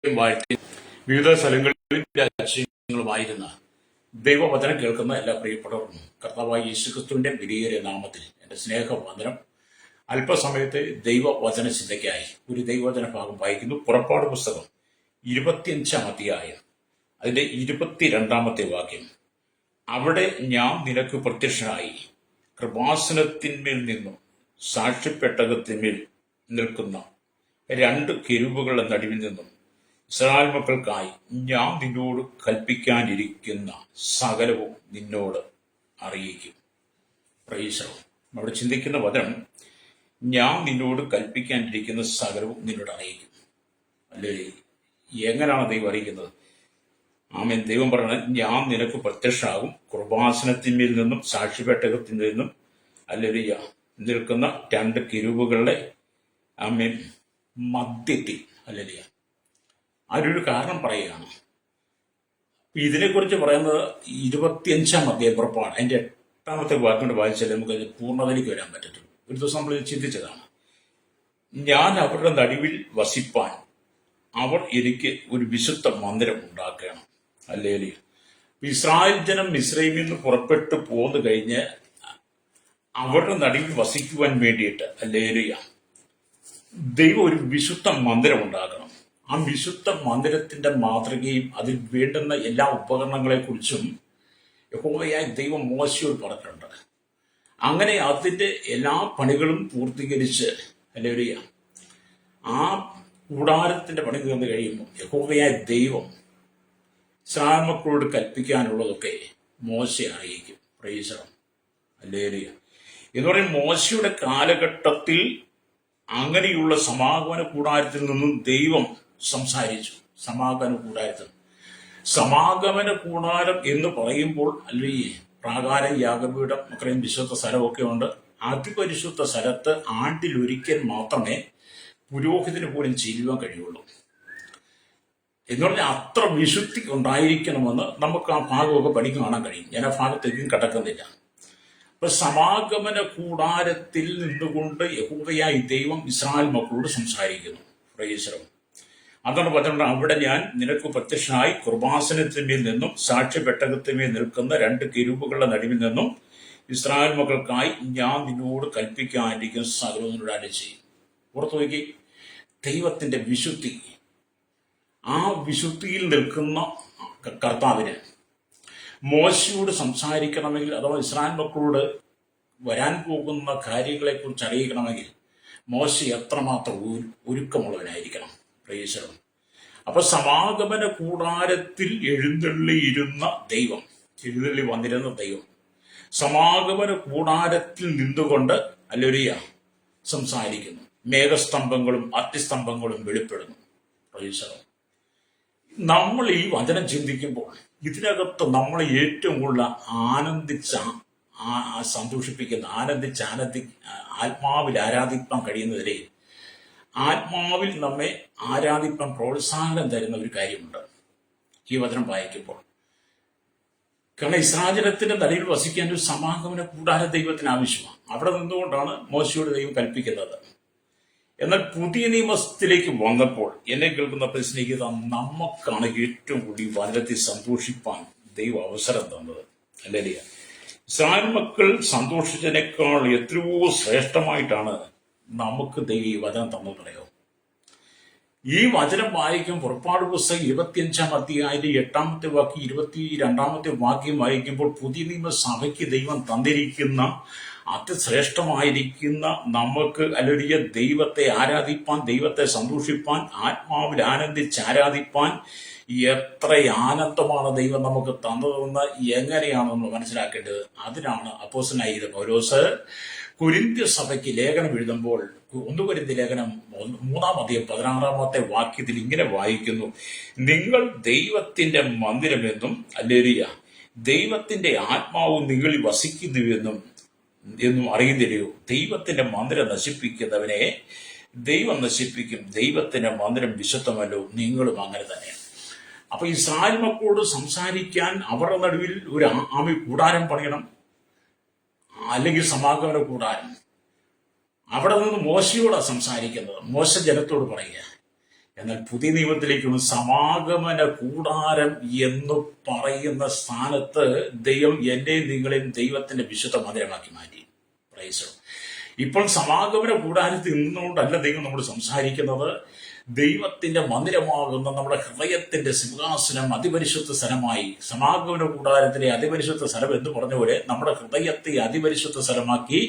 വാഴ്ത്തി വിവിധ സ്ഥലങ്ങളിൽ രാജ്യങ്ങളുമായിരുന്ന ദൈവവചനം കേൾക്കുന്ന എല്ലാ പ്രിയപ്പെട്ടവർക്കും കർത്താവായ യേശുക്രിസ്തുവിന്റെ വലിയ നാമത്തിൽ എന്റെ സ്നേഹവന്ദനം. അല്പസമയത്ത് ദൈവവചന ചിന്തയ്ക്കായി ഒരു ദൈവവചന ഭാഗം വായിക്കുന്നു. പുറപ്പാട് പുസ്തകം 25-ാം അധ്യായം അതിന്റെ 22-ാമത്തെ വാക്യം. അവിടെ ഞാൻ നിനക്ക് പ്രത്യക്ഷനായി കൃപാസനത്തിന്മേൽ നിന്നും സാക്ഷ്യപ്പെട്ടകത്തിന്മേൽ നിൽക്കുന്ന 2 കെരൂബുകളുടെ നടുവിൽ നിന്നും ഇസ്രായേൽ മക്കൾക്കായി ഞാൻ നിന്നോട് കൽപ്പിക്കാനിരിക്കുന്ന സകലവും നിന്നോട് അറിയിക്കും. പ്രൈസോ. അവിടെ ചിന്തിക്കുന്ന വചനം, ഞാൻ നിന്നോട് കൽപ്പിക്കാനിരിക്കുന്ന സകലവും നിന്നോട് അറിയിക്കും. അല്ലേ, എങ്ങനെയാണ് ദൈവം അറിയിക്കുന്നത്? ആമേൻ. ദൈവം പറയുന്നത്, ഞാൻ നിനക്ക് പ്രത്യക്ഷമാകും കൃപാസനത്തിന്മേൽ നിന്നും സാക്ഷ്യപ്പെട്ടകത്തിൽ നിന്നും അല്ലേലൂയ നിൽക്കുന്ന 2 കെരൂബുകളുടെ ആമേൻ മധ്യത്തിൽ. അല്ലേലൂയ. അതിനൊരു കാരണം പറയുകയാണ്. ഇതിനെക്കുറിച്ച് പറയുന്നത് 25-ാം അധ്യായം പുറപ്പാട് അതിന്റെ 8-ാമത്തെ വാക്യം കൊണ്ട് വായിച്ചാൽ നമുക്ക് പൂർണ്ണതയിലേക്ക് വരാൻ പറ്റത്തുള്ളൂ. ഒരു ദിവസം നമ്മൾ ചിന്തിച്ചതാണ്, ഞാൻ അവരുടെ നടുവിൽ വസിപ്പാൻ അവർ എനിക്ക് ഒരു വിശുദ്ധ മന്ദിരം ഉണ്ടാക്കണം. അല്ലേലൂയ. ഇസ്രായേൽ ജനം മിസ്രൈമിൽ നിന്ന് പുറപ്പെട്ടു പോന്നു കഴിഞ്ഞ് അവരുടെ നടുവിൽ വസിക്കുവാൻ വേണ്ടിയിട്ട് അല്ലേലൂയ ദൈവം ഒരു വിശുദ്ധ മന്ദിരം ഉണ്ടാക്കണം. ആ വിശുദ്ധ മന്ദിരത്തിന്റെ മാതൃകയും അതിൽ വേണ്ടുന്ന എല്ലാ ഉപകരണങ്ങളെ കുറിച്ചും യഹോവയായ ദൈവം മോശയോട് പറഞ്ഞിട്ടുണ്ട്. അങ്ങനെ അതിന്റെ എല്ലാ പണികളും പൂർത്തീകരിച്ച് ഹല്ലേലൂയ ആ കൂടാരത്തിന്റെ പണി തീർന്നു കഴിയുമ്പോൾ യഹോവയായ ദൈവം ഇസ്രായേൽ മക്കളോട് കൽപ്പിക്കാനുള്ളതൊക്കെ മോശയെ അറിയിക്കും. Price the Lord. ഹല്ലേലൂയ. എന്ന് പറയുമ്പോൾ മോശയുടെ കാലഘട്ടത്തിൽ അങ്ങനെയുള്ള സമാഗമന കൂടാരത്തിൽ നിന്നും ദൈവം സംസാരിച്ചു. സമാഗമന കൂടാരം എന്ന് പറയുമ്പോൾ അല്ലേ, പ്രാകാരം, യാഗപീഠം, മക്കളെയും വിശുദ്ധ സ്ഥലമൊക്കെ ഉണ്ട്. അതിപരിശുദ്ധ സ്ഥലത്ത് ആണ്ടിലൊരിക്കൽ മാത്രമേ പുരോഹിതന് പോലും ചെയ്യുവാൻ കഴിയുള്ളൂ. എന്ന് പറഞ്ഞാൽ അത്ര വിശുദ്ധി ഉണ്ടായിരിക്കണമെന്ന് നമുക്ക് ആ ഭാഗമൊക്കെ പഠിക്കാൻ കാണാൻ കഴിയും. ഞാൻ ആ ഭാഗത്തേക്കും കടക്കുന്നില്ല. അപ്പൊ സമാഗമന കൂടാരത്തിൽ നിന്നുകൊണ്ട് യഹോവയായ ദൈവം ഇസ്രായേൽ മക്കളോട് സംസാരിക്കുന്നു. Price the Lord. അതാണ് പറഞ്ഞത്, അവിടെ ഞാൻ നിനക്ക് പ്രത്യക്ഷനായി കൃപാസനത്തിന്മേൽ നിന്നും സാക്ഷ്യപ്പെട്ടകത്തിന്മേൽ നിൽക്കുന്ന 2 കെരൂബുകളുടെ നടുവിൽ നിന്നും ഇസ്രായേൽ മക്കൾക്കായി ഞാൻ നിന്നോട് കൽപ്പിക്കാനിരിക്കുന്ന സകലവും നിന്നോട് അരുളിച്ചെയ്യും. പുറത്തു നോക്കി, ദൈവത്തിന്റെ വിശുദ്ധി, ആ വിശുദ്ധിയിൽ നിൽക്കുന്ന കർത്താവിന് മോശയോട് സംസാരിക്കണമെങ്കിൽ, അഥവാ ഇസ്രായേൽ മക്കളോട് വരാൻ പോകുന്ന കാര്യങ്ങളെ കുറിച്ച് അറിയിക്കണമെങ്കിൽ മോശ എത്രമാത്രം ഒരുക്കമുള്ളവനായിരിക്കണം. Price the Lord. അപ്പൊ സമാഗമന കൂടാരത്തിൽ എഴുന്നള്ളിയിരുന്ന ദൈവം, എഴുന്നള്ളി വന്നിരുന്ന ദൈവം സമാഗമന കൂടാരത്തിൽ നിന്നുകൊണ്ട് ഹല്ലേലൂയ സംസാരിക്കുന്നു. മേഘസ്തംഭങ്ങളും അഗ്നിസ്തംഭങ്ങളും വെളിപ്പെടുന്നു. Praise the Lord. നമ്മൾ ഈ വചനം ചിന്തിക്കുമ്പോൾ ഇതിനകത്ത് നമ്മൾ ഏറ്റവും കൂടുതൽ സന്തോഷിപ്പിക്കുന്ന ആത്മാവിൽ ആരാധിക്കാൻ കഴിയുന്നതിലെ ആത്മാവിൽ നമ്മെ ആരാധിക്കാൻ പ്രോത്സാഹനം തരുന്ന ഒരു കാര്യമുണ്ട് ഈ വചനം വായിക്കുമ്പോൾ. കാരണം ഇസ്രായേലിന്റെ നടുവിൽ വസിക്കാൻ ഒരു സമാഗമന കൂടാര ദൈവത്തിന് ആവശ്യമാണ്. അവിടെ നിന്നുകൊണ്ടാണ് മോശയോട് ദൈവം കൽപ്പിക്കുന്നത്. എന്നാൽ പുതിയ നിയമത്തിലേക്ക് വന്നപ്പോൾ എന്നെ കേൾക്കുന്ന സ്നേഹിത, നമുക്കാണ് ഏറ്റവും കൂടി വചനത്തിൽ സന്തോഷിപ്പാൻ ദൈവം അവസരം തന്നത്. അല്ലേലൂയ. ഇസ്രായേൽ മക്കൾ സന്തോഷിച്ചതിനേക്കാൾ എത്രയോ ശ്രേഷ്ഠമായിട്ടാണ് നമുക്ക് ദൈവം ഈ വചനം തന്നു പറയാം. ഈ വചനം വായിക്കും പുറപ്പാട് പുസ്തകം 25-ാം അധ്യായത്തിന്റെ 8-ാമത്തെ വാക്യം 22-ാമത്തെ വാക്യം വായിക്കുമ്പോൾ പുതിയ നിയമസഭയ്ക്ക് ദൈവം തന്നിരിക്കുന്ന അതിശ്രേഷ്ഠമായിരിക്കുന്ന നമുക്ക് അല്ലേലൂയ ദൈവത്തെ ആരാധിപ്പാൻ, ദൈവത്തെ സന്തോഷിപ്പാൻ, ആത്മാവിൽ ആനന്ദിച്ച് ആരാധിപ്പാൻ എത്ര ആനന്ദമാണ് ദൈവം നമുക്ക് തന്നതെന്ന് എങ്ങനെയാണെന്ന് മനസ്സിലാക്കേണ്ടത്. അതിനാണ് അപ്പോസ്തലനായ പൗലോസ് കൊരിന്ത്യ സഭയ്ക്ക് ലേഖനം എഴുതുമ്പോൾ 1 കൊരിന്ത്യ ലേഖനം 3-ാം അധ്യായം 16-ാമത്തെ വാക്യത്തിൽ ഇങ്ങനെ വായിക്കുന്നു, നിങ്ങൾ ദൈവത്തിന്റെ മന്ദിരമെന്നും ഹല്ലേലൂയ ദൈവത്തിന്റെ ആത്മാവും നിങ്ങളിൽ വസിക്കുന്നുവെന്നും അറിയുന്നില്ലയോ? ദൈവത്തിന്റെ മന്ദിരം നശിപ്പിക്കുന്നവനെ ദൈവം നശിപ്പിക്കും. ദൈവത്തിന്റെ മന്ദിരം വിശുദ്ധമല്ലോ, നിങ്ങളും അങ്ങനെ തന്നെയാണ്. അപ്പൊ ഇസ്രായേൽ മക്കളോട് സംസാരിക്കാൻ അവരുടെ നടുവിൽ ഒരു കൂടാരം പണിയണം, അല്ലെങ്കിൽ സമാഗമന കൂടാരം. അവിടെ നിന്ന് മോശയോടാണ് സംസാരിക്കുന്നത്. മോശ ജനത്തോട് പറയുക, എന്നാൽ പുതിയ നിയമത്തിലേക്കും സമാഗമന കൂടാരം എന്ന് പറയുന്ന സ്ഥാനത്ത് ദൈവം എന്റെയും നിങ്ങളെയും ദൈവത്തിന്റെ വിശുദ്ധ മന്ദിരമാക്കി മാറ്റി. പ്രൈസ്. ഇപ്പോൾ സമാഗമന കൂടാരത്തിൽ നിന്നുകൊണ്ടല്ല ദൈവം നമ്മോട് സംസാരിക്കുന്നത്. ദൈവത്തിന്റെ മന്ദിരമാകുന്ന നമ്മുടെ ഹൃദയത്തിന്റെ സിംഹാസനം അതിപരിശുദ്ധ സ്ഥലമായി, സമാഗമന കൂടാരത്തിലെ അതിപരിശുദ്ധ സ്ഥലം എന്ന് പറഞ്ഞ പോലെ നമ്മുടെ ഹൃദയത്തെ അതിപരിശുദ്ധ സ്ഥലമാക്കി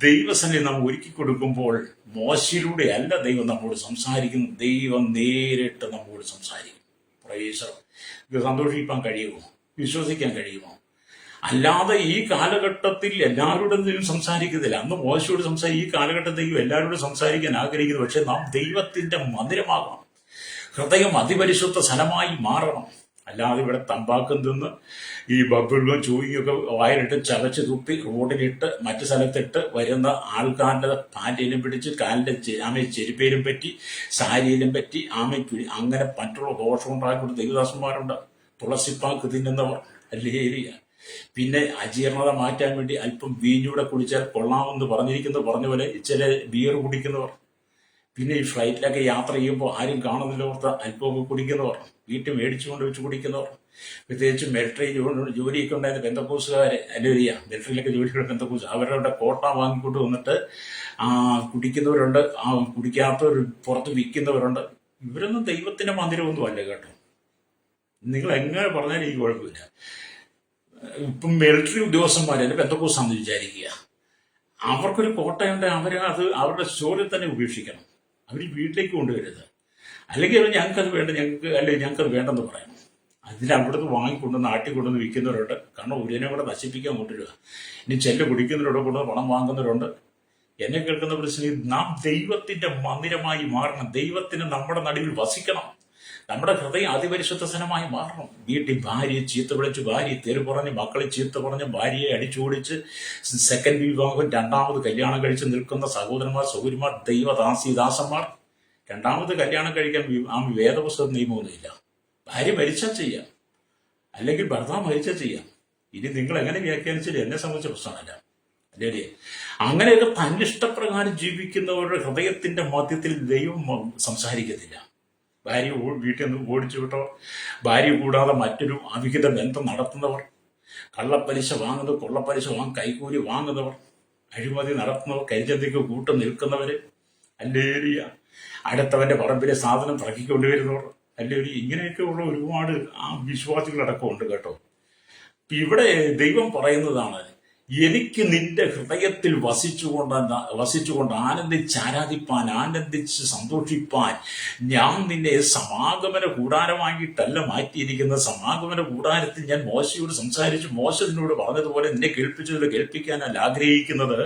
ദൈവസന്നിധി നാം ഒരുക്കി കൊടുക്കുമ്പോൾ മോശയിലൂടെ അല്ല ദൈവം നമ്മോട് സംസാരിക്കുന്നു, ദൈവം നേരിട്ട് നമ്മോട് സംസാരിക്കും. പ്രൈസ്. ഇത് സന്തോഷിക്കാൻ കഴിയുമോ? വിശ്വസിക്കാൻ കഴിയുമോ? അല്ലാതെ ഈ കാലഘട്ടത്തിൽ എല്ലാവരോടും ദൈവം സംസാരിക്കുന്നില്ല. അന്ന് മോശയോട് ഈ കാലഘട്ടത്തിൽ എല്ലാവരോടും സംസാരിക്കാൻ ആഗ്രഹിക്കുന്നു. പക്ഷെ നാം ദൈവത്തിന്റെ മന്ദിരമാകണം, ഹൃദയം അതിപരിശുദ്ധ സ്ഥലമായി മാറണം. അല്ലാതെ ഇവിടെ തമ്പാക്കും തിന്ന് ഈ ബബിളും ചൂയിയൊക്കെ വായിലിട്ട് ചവച്ച് തുപ്പി റോഡിലിട്ട് മറ്റു സ്ഥലത്തിട്ട് വരുന്ന ആൾക്കാരുടെ പാൻറ്റിലും പിടിച്ച് കാലിന്റെ ആമയെ ചെരുപ്പയിലും പറ്റി സാരിയിലും പറ്റി ആമയ്ക്ക് അങ്ങനെ മറ്റുള്ള ദോഷം ഉണ്ടാക്കുന്ന ദൈവദാസന്മാരുണ്ട്. തുളസിപ്പാക്ക് തിന്നുന്നവർ അല്ലേരിയ. പിന്നെ അജീർണത മാറ്റാൻ വേണ്ടി അല്പം വീഞ്ഞൂടെ കുടിച്ചാൽ കൊള്ളാമെന്ന് പറഞ്ഞ പോലെ ഇച്ചിരി ബിയർ കുടിക്കുന്നവർ. പിന്നെ ഈ ഫ്ലൈറ്റിലൊക്കെ യാത്ര ചെയ്യുമ്പോൾ ആരും കാണുന്നില്ല ഓർത്ത് അല്പമൊക്കെ കുടിക്കുന്നവർ, വീട്ടിൽ മേടിച്ചുകൊണ്ട് വെച്ച് കുടിക്കുന്നവർ. പ്രത്യേകിച്ച് മിലിറ്ററി ജോലിയൊക്കെ ഉണ്ടായിരുന്ന പെന്തക്കോസുകാരെ അല്ലേരിയ, മിലിറ്ററിയിലൊക്കെ ജോലിയുള്ള പെന്തക്കോസ്, അവരുടെ കോട്ട വാങ്ങിക്കൊണ്ട് വന്നിട്ട് കുടിക്കുന്നവരുണ്ട്, കുടിക്കാത്തവർ പുറത്ത് വിൽക്കുന്നവരുണ്ട്. ഇവരൊന്നും ദൈവത്തിന്റെ മന്ദിരമൊന്നും അല്ല കേട്ടോ. നിങ്ങൾ എങ്ങനെ പറഞ്ഞാലും ഈ കുഴപ്പമില്ല. ഇപ്പം മിലിറ്ററി ഉദ്യോഗസ്ഥന്മാരെ പെന്തക്കോസാണെന്ന് വിചാരിക്കുക, അവർക്കൊരു കോട്ടയുണ്ട്, അവരുടെ സ്റ്റോറിൽ തന്നെ ഉപേക്ഷിക്കണം. അവർ വീട്ടിലേക്ക് കൊണ്ടുവരുന്നത്. അല്ലെങ്കിൽ ഞങ്ങൾക്കത് വേണ്ട, ഞങ്ങൾക്കത് വേണ്ടെന്ന് പറയണം. അവിടുന്ന് വാങ്ങിക്കൊണ്ടു നാട്ടിൽ കൊണ്ടുവന്ന് വിൽക്കുന്നവരുണ്ട്. കാരണം ഉരുവിനെ കൂടെ നശിപ്പിക്കാൻ കൊണ്ടുവരിക. ഇനി ചെല്ല് കുടിക്കുന്നവരോട് കൊണ്ടുവന്ന് പണം വാങ്ങുന്നവരുണ്ട്. എന്നെ കേൾക്കുന്ന പ്രശ്നം, നാം ദൈവത്തിന്റെ മന്ദിരമായി മാറണം. ദൈവത്തിന് നമ്മുടെ നടുവിൽ വസിക്കണം. നമ്മുടെ ഹൃദയം അതിപരിശുദ്ധ സ്ഥലമായി മാറണം. വീട്ടിൽ ഭാര്യയെ ചീത്ത വിളിച്ച്, ഭാര്യയെ തെരു പറഞ്ഞ്, മക്കളെ ചീത്ത പറഞ്ഞ്, ഭാര്യയെ അടിച്ചോടിച്ച്, സെക്കൻഡ് വിവാഹം, രണ്ടാമത് കല്യാണം കഴിച്ച് നിൽക്കുന്ന സഹോദരന്മാർ, സഹോദരിമാർ, ദാസന്മാർ, രണ്ടാമത് കല്യാണം കഴിക്കാൻ വേദപുസ്തക നിയമമൊന്നുമില്ല. ഭാര്യ മരിച്ചാൽ ചെയ്യാം, അല്ലെങ്കിൽ ഭർത്താവ് മരിച്ചാൽ ചെയ്യാം. ഇനി നിങ്ങൾ എങ്ങനെ വ്യാഖ്യാനിച്ചാലും എന്നെ സംബന്ധിച്ച പ്രശ്നമല്ല. അല്ലേ? അങ്ങനെയൊക്കെ തന്റെ ഇഷ്ടപ്രകാരം ജീവിക്കുന്നവരുടെ ഹൃദയത്തിന്റെ മധ്യത്തിൽ ദൈവം സംസാരിക്കത്തില്ല. ഭാര്യ വീട്ടിൽ നിന്ന് ഓടിച്ചു വിട്ടവർ, ഭാര്യ കൂടാതെ മറ്റൊരു അവിഹിത ബന്ധം നടത്തുന്നവർ, കള്ളപ്പലിശ വാങ്ങുന്നവർ, കൊള്ളപ്പലിശ കൈക്കൂലി വാങ്ങുന്നവർ, അഴിമതി നടത്തുന്നവർ, കരിചന്തയ്ക്ക് കൂട്ടം നിൽക്കുന്നവര്, അല്ലേലിയ, അടുത്തവന്റെ പറമ്പിലെ സാധനം പറക്കിക്കൊണ്ടുവരുന്നവർ, അല്ലേലിയ, ഇങ്ങനെയൊക്കെ ഉള്ള ഒരുപാട് വിശ്വാസികളടക്കം ഉണ്ട് കേട്ടോ. ഇവിടെ ദൈവം പറയുന്നതാണ്, എനിക്ക് നിന്റെ ഹൃദയത്തിൽ വസിച്ചുകൊണ്ട് ആനന്ദിച്ച് ആരാധിപ്പാൻ, ആനന്ദിച്ച് സന്തോഷിപ്പാൻ ഞാൻ നിന്നെ സമാഗമന കൂടാരമായിട്ടല്ല മാറ്റിയിരിക്കുന്ന. സമാഗമന കൂടാരത്തിൽ ഞാൻ മോശയോട് സംസാരിച്ചു, മോശ നിന്നോട് പറഞ്ഞതുപോലെ നിന്നെ കേൾപ്പിക്കാനല്ല ആഗ്രഹിക്കുന്നത്.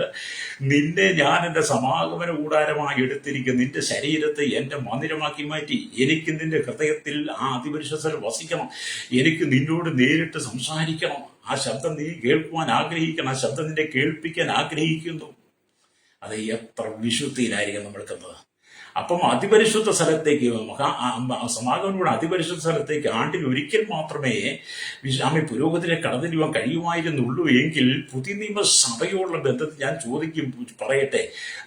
നിന്നെ ഞാൻ എന്റെ സമാഗമന കൂടാരമായി എടുത്തിരിക്കുന്ന നിന്റെ ശരീരത്തെ എന്റെ മന്ദിരമാക്കി മാറ്റി. എനിക്ക് നിന്റെ ഹൃദയത്തിൽ ആ അതിപരിശുദ്ധത്തിൽ വസിക്കണം. എനിക്ക് നിന്നോട് നേരിട്ട് സംസാരിക്കണം. ആ ശബ്ദം നീ കേൾക്കുവാൻ ആഗ്രഹിക്കണം. ആ ശബ്ദം നിന്നെ കേൾപ്പിക്കാൻ ആഗ്രഹിക്കുന്നു. അത് എത്ര വിശുദ്ധിയിലായിരിക്കും നമ്മൾ നിൽക്കുന്നത്. അപ്പം അതിപരിശുദ്ധ സ്ഥലത്തേക്ക്, സമാഗമനോട് അതിപരിശുദ്ധ സ്ഥലത്തേക്ക് ആണ്ടിൽ ഒരിക്കൽ മാത്രമേ പുരോഹിതനെ കടന്നിരുവാൻ കഴിയുമായിരുന്നുള്ളൂ. എങ്കിൽ പുതിയ നിയമസഭയോടുള്ള ബന്ധത്തിൽ ഞാൻ പറയട്ടെ,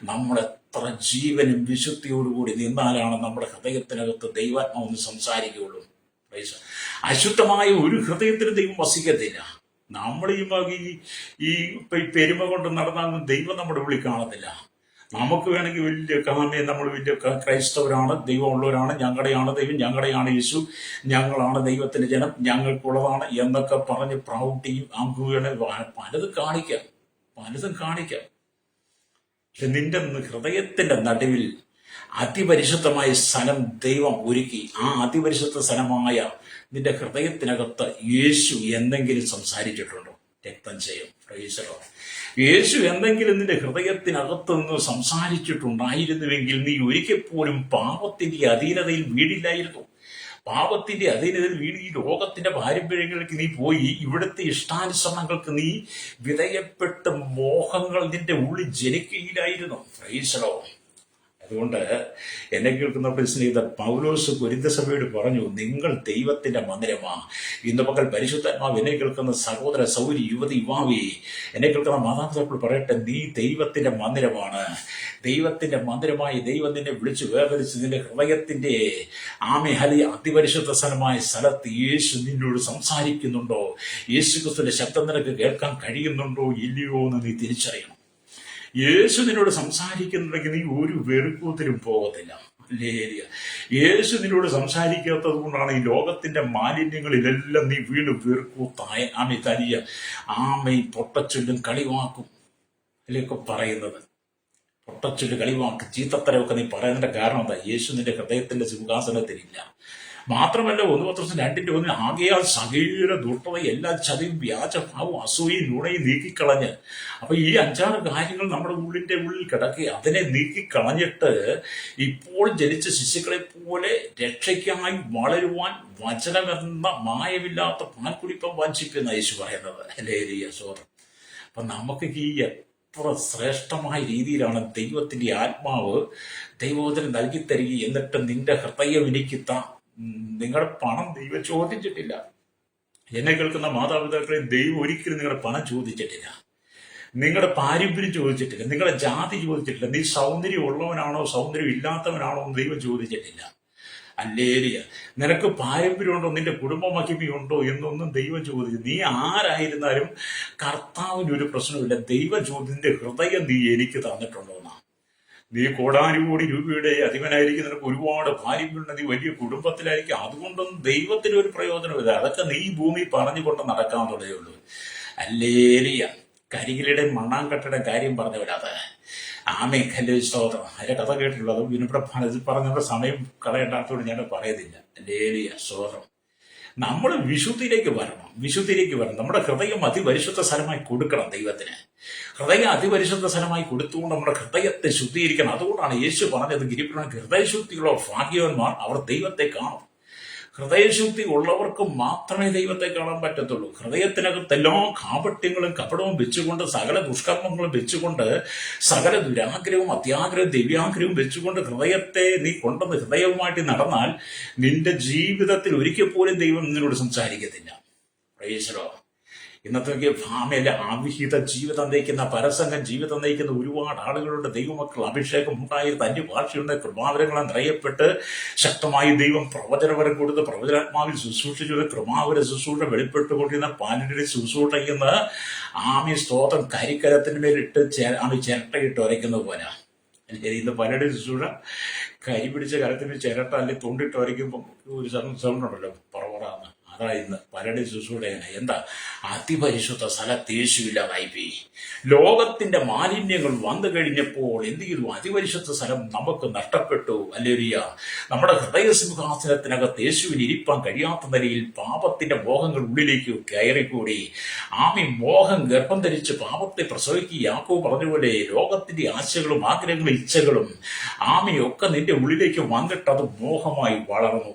നമ്മൾ എത്ര ജീവനും വിശുദ്ധിയോടുകൂടി നിന്നാലാണ് നമ്മുടെ ഹൃദയത്തിനകത്ത് ദൈവാത്മാവൊന്ന് സംസാരിക്കുകയുള്ളൂ. അശുദ്ധമായ ഒരു ഹൃദയത്തിന് ദൈവം വസിക്കത്തില്ല. നമ്മൾ ഈ പെരുമ കൊണ്ട് നടന്നാലും ദൈവം നമ്മുടെ ഉള്ളിൽ കാണത്തില്ല. നമുക്ക് വേണമെങ്കിൽ നമ്മൾ വലിയ ക്രൈസ്തവരാണ്, ദൈവമുള്ളവരാണ്, ഞങ്ങളുടെയാണ് ദൈവം, ഞങ്ങളുടെയാണ് യേശു, ഞങ്ങളാണ് ദൈവത്തിന്റെ ജനം, ഞങ്ങൾക്കുള്ളതാണ് എന്നൊക്കെ പറഞ്ഞ് പ്രൗഢിയും പലതും കാണിക്കാം. പക്ഷെ നിന്റെ ഹൃദയത്തിന്റെ നടുവിൽ അതിപരിശുദ്ധമായ സ്ഥലം ദൈവം ഒരുക്കി. ആ അതിപരിശുദ്ധ സ്ഥലമായ നിന്റെ ഹൃദയത്തിനകത്ത് യേശു എന്തെങ്കിലും സംസാരിച്ചിട്ടുണ്ടോ? രക്തം ചെയ്യും. യേശു എന്തെങ്കിലും നിന്റെ ഹൃദയത്തിനകത്ത് നിന്ന് സംസാരിച്ചിട്ടുണ്ടായിരുന്നുവെങ്കിൽ നീ ഒരിക്കൽ പോലും പാപത്തിന്റെ അധീനതയിൽ വീടില്ലായിരുന്നു. പാപത്തിന്റെ അധീനതയിൽ വീട് ഈ ലോകത്തിന്റെ പാരമ്പര്യങ്ങൾക്ക് നീ പോയി ഇവിടുത്തെ ഇഷ്ടാനുസരണങ്ങൾക്ക് നീ വിധേയപ്പെട്ട് മോഹങ്ങൾ നിന്റെ ഉള്ളിൽ ജനിക്കുകയില്ലായിരുന്നു. ഫ്രൈസലോ. അതുകൊണ്ട് എന്നെ കേൾക്കുന്ന സ്നേഹിതർ, പൗലോസ് കൊരിന്ത്യസഭയോട് പറഞ്ഞു, നിങ്ങൾ ദൈവത്തിന്റെ മന്ദിരമാ. ഇന്ന് പകൽ പരിശുദ്ധാത്മാവ് എന്നെ കേൾക്കുന്ന സഹോദര സൗരി യുവതി യുവാവി, എന്നെ കേൾക്കുന്ന മാതാപിതാക്കൾ പറയട്ടെ, നീ ദൈവത്തിന്റെ മന്ദിരമാണ്. ദൈവത്തിന്റെ മന്ദിരമായി ദൈവം നിന്നെ വിളിച്ചു വേർതിരിച്ച് നിന്റെ ഹൃദയത്തിന്റെ അതിപരിശുദ്ധ സ്ഥലമായ സ്ഥലത്ത് യേശു നിന്നോട് സംസാരിക്കുന്നുണ്ടോ? യേശു ക്രിസ്തുവിന്റെ ശബ്ദം നിനക്ക് കേൾക്കാൻ കഴിയുന്നുണ്ടോ ഇല്ലയോ എന്ന് നീ തിരിച്ചറിയണം. യേശു നിന്നോട് സംസാരിക്കുന്നുണ്ടെങ്കിൽ നീ ഒരു വെറുക്കൂത്തിലും പോകത്തില്ല. യേശു നിന്നോട് സംസാരിക്കാത്തത് കൊണ്ടാണ് ഈ ലോകത്തിന്റെ മാലിന്യങ്ങളിലെല്ലാം നീ വീണ്ടും വെറുക്കൂത്തായ തനിയ പൊട്ടച്ചൊല്ലും കളിവാക്കും അതിലേക്ക് പറയുന്നത്. പൊട്ടച്ചൊല്ല് കളിവാക്ക് ചീത്തത്തരമൊക്കെ നീ പറയുന്നതിന്റെ കാരണം എന്താ? യേശു നിന്റെ ഹൃദയത്തിന്റെ സിംഹാസനത്തിലില്ല. മാത്രമല്ല 1 പത്രോസ് 2:1 ആകയാൽ സകല ദുഷ്ടത എല്ലാ ചതിയും വ്യാജഭാവവും അസൂയയും നുണയും നീക്കിക്കളഞ്ഞ്, അപ്പൊ ഈ 5-6 കാര്യങ്ങൾ നമ്മുടെ ഉള്ളിൽ കിടക്കുക. അതിനെ നീക്കിക്കളഞ്ഞിട്ട് ഇപ്പോൾ ജനിച്ച ശിശുക്കളെ പോലെ രക്ഷയ്ക്കായി വളരുവാൻ വചനമെന്ന മായമില്ലാത്ത പാൽക്കുടിപ്പം വാഞ്ചിക്കുന്ന യേശു പറയുന്നത്. സോദരം, അപ്പൊ നമുക്ക് ഈ എത്ര ശ്രേഷ്ഠമായ രീതിയിലാണ് ദൈവത്തിന്റെ ആത്മാവ് ദൈവവചനം നൽകി തരിക. എന്നിട്ട് നിന്റെ ഹൃദയം എനിക്ക് നിങ്ങളുടെ പണം ദൈവം ചോദിച്ചിട്ടില്ല. എന്നെ കേൾക്കുന്ന മാതാപിതാക്കളെ, ദൈവം ഒരിക്കലും നിങ്ങളുടെ പണം ചോദിച്ചിട്ടില്ല, നിങ്ങളുടെ പാരമ്പര്യം ചോദിച്ചിട്ടില്ല, നിങ്ങളുടെ ജാതി ചോദിച്ചിട്ടില്ല, നീ സൗന്ദര്യം ഉള്ളവനാണോ സൗന്ദര്യം ഇല്ലാത്തവനാണോ എന്ന് ദൈവം ചോദിച്ചിട്ടില്ല. നിനക്ക് പാരമ്പര്യമുണ്ടോ, നിന്റെ കുടുംബമഹിമയുണ്ടോ എന്നൊന്നും ദൈവം ചോദിച്ചു. നീ ആരായിരുന്നാലും കർത്താവിന് ഒരു പ്രശ്നമില്ല. ദൈവം ചോദിന്റെ ഹൃദയം നീ എനിക്ക് തന്നിട്ടുണ്ടോ എന്നാ. നീ കോടാനുകോടി രൂപയുടെ അധിപനായിരിക്കും, നിനക്ക് ഒരുപാട് ഭാര്യകളുണ്ട്, നീ വലിയ കുടുംബത്തിലായിരിക്കും, അതുകൊണ്ടൊന്നും ദൈവത്തിന് ഒരു പ്രയോജനമില്ല. അതൊക്കെ നീ ഭൂമി പറഞ്ഞുകൊണ്ട് നടക്കാവുന്നതേ ഉള്ളൂ. കരികിലയുടെ മണ്ണാങ്കട്ടയുടെ കാര്യം പറഞ്ഞു വരാതെ സ്തോത്രം. അതിന്റെ കഥ കേട്ടിട്ടുള്ളൂ. അത് ഇവിടെ പറഞ്ഞ സമയം കളയണ്ടാത്തോട് ഞാൻ പറയുന്നില്ല. സ്തോത്രം. നമ്മൾ വിശുദ്ധിയിലേക്ക് വരണം. നമ്മുടെ ഹൃദയം അതിപരിശുദ്ധ സ്ഥലമായി കൊടുക്കണം ദൈവത്തിന്. ഹൃദയം അതിപരിശുദ്ധ സ്ഥലമായി കൊടുത്തുകൊണ്ട് നമ്മുടെ ഹൃദയത്തെ ശുദ്ധീകരിക്കണം. അതുകൊണ്ടാണ് യേശു പറഞ്ഞത്, ഗിരിപുരാണ് ഹൃദയശുദ്ധിയുള്ള ഭാഗ്യവാന്മാർ, അവർ ദൈവത്തെ കാണും. ഹൃദയശുദ്ധി ഉള്ളവർക്ക് മാത്രമേ ദൈവത്തെ കാണാൻ പറ്റത്തുള്ളൂ. ഹൃദയത്തിനകത്ത് എല്ലാ കാപട്യങ്ങളും കപടവും വെച്ചുകൊണ്ട്, സകല ദുഷ്കർമ്മങ്ങളും വെച്ചുകൊണ്ട്, സകല ദുരാഗ്രഹവും അത്യാഗ്രഹവും ദിവ്യാഗ്രഹവും വെച്ചുകൊണ്ട് ഹൃദയത്തെ നീ കൊണ്ടുവന്ന് ഹൃദയവുമായിട്ട് നടന്നാൽ നിന്റെ ജീവിതത്തിൽ ഒരിക്കൽ പോലും ദൈവം നിന്നോട് സംസാരിക്കത്തില്ല. പ്രൈസ്. ഇന്നത്തെ ഭാമയിലെ അവിഹിത ജീവിതം നയിക്കുന്ന, പരസംഗം ജീവിതം നയിക്കുന്ന ഒരുപാട് ആളുകളുടെ ദൈവമക്കൾ അഭിഷേകം ഉണ്ടായിരുന്ന അന്യഭാഷയുടെ കൃപാവരങ്ങളെ നിറയപ്പെട്ട് ശക്തമായി ദൈവം പ്രവചനവരം കൊടുത്ത് പ്രവചനാത്മാവിൽ ശുശ്രൂഷിച്ചത് കൃപാവര ശുശ്രൂഷ വെളിപ്പെട്ടുകൊണ്ടിരുന്ന പാലിന്റെ ശുശ്രൂഷയ്ക്കുന്ന സ്തോത്രം കരിക്കരത്തിന് മേലിട്ട് ചിരട്ടയിട്ട് ഉരയ്ക്കുന്ന പോലെ. ഇന്ന് പലരുടെ ശുശ്രൂഷ കരി പിടിച്ച കരത്തിന് ചിരട്ട അല്ലെങ്കിൽ തുണ്ടിട്ട് ഉരയ്ക്കുമ്പോൾ ഒരു സൗണ്ട് ഉണ്ടല്ലോ, പറവറാന്ന്. ഇന്ന് പലരുടെ ശുശ്രൂഷയാണ് എന്താ? അതിപരിശുദ്ധ സ്ഥലത്ത് യേശുവില്ലാതായിപ്പോയി. ലോകത്തിന്റെ മാലിന്യങ്ങൾ വന്നു കഴിഞ്ഞപ്പോൾ എന്ത് ചെയ്തു? അതിപരിശുദ്ധ സ്ഥലം നമുക്ക് നഷ്ടപ്പെട്ടു. നമ്മുടെ ഹൃദയ സിംഹാസനത്തിനകത്ത് യേശുവിന് ഇരിപ്പാൻ കഴിയാത്ത നിലയിൽ പാപത്തിന്റെ മോഹങ്ങൾ ഉള്ളിലേക്ക് കയറിക്കൂടി. മോഹം ഗർഭം ധരിച്ച് പാപത്തെ പ്രസവിക്കുക. യാക്കോബ് പറഞ്ഞതുപോലെ ലോകത്തിന്റെ ആശകളും ആഗ്രഹങ്ങളും ഇച്ഛകളും ഒക്കെ നിന്റെ ഉള്ളിലേക്ക് വന്നിട്ട് അത് മോഹമായി വളർന്നു.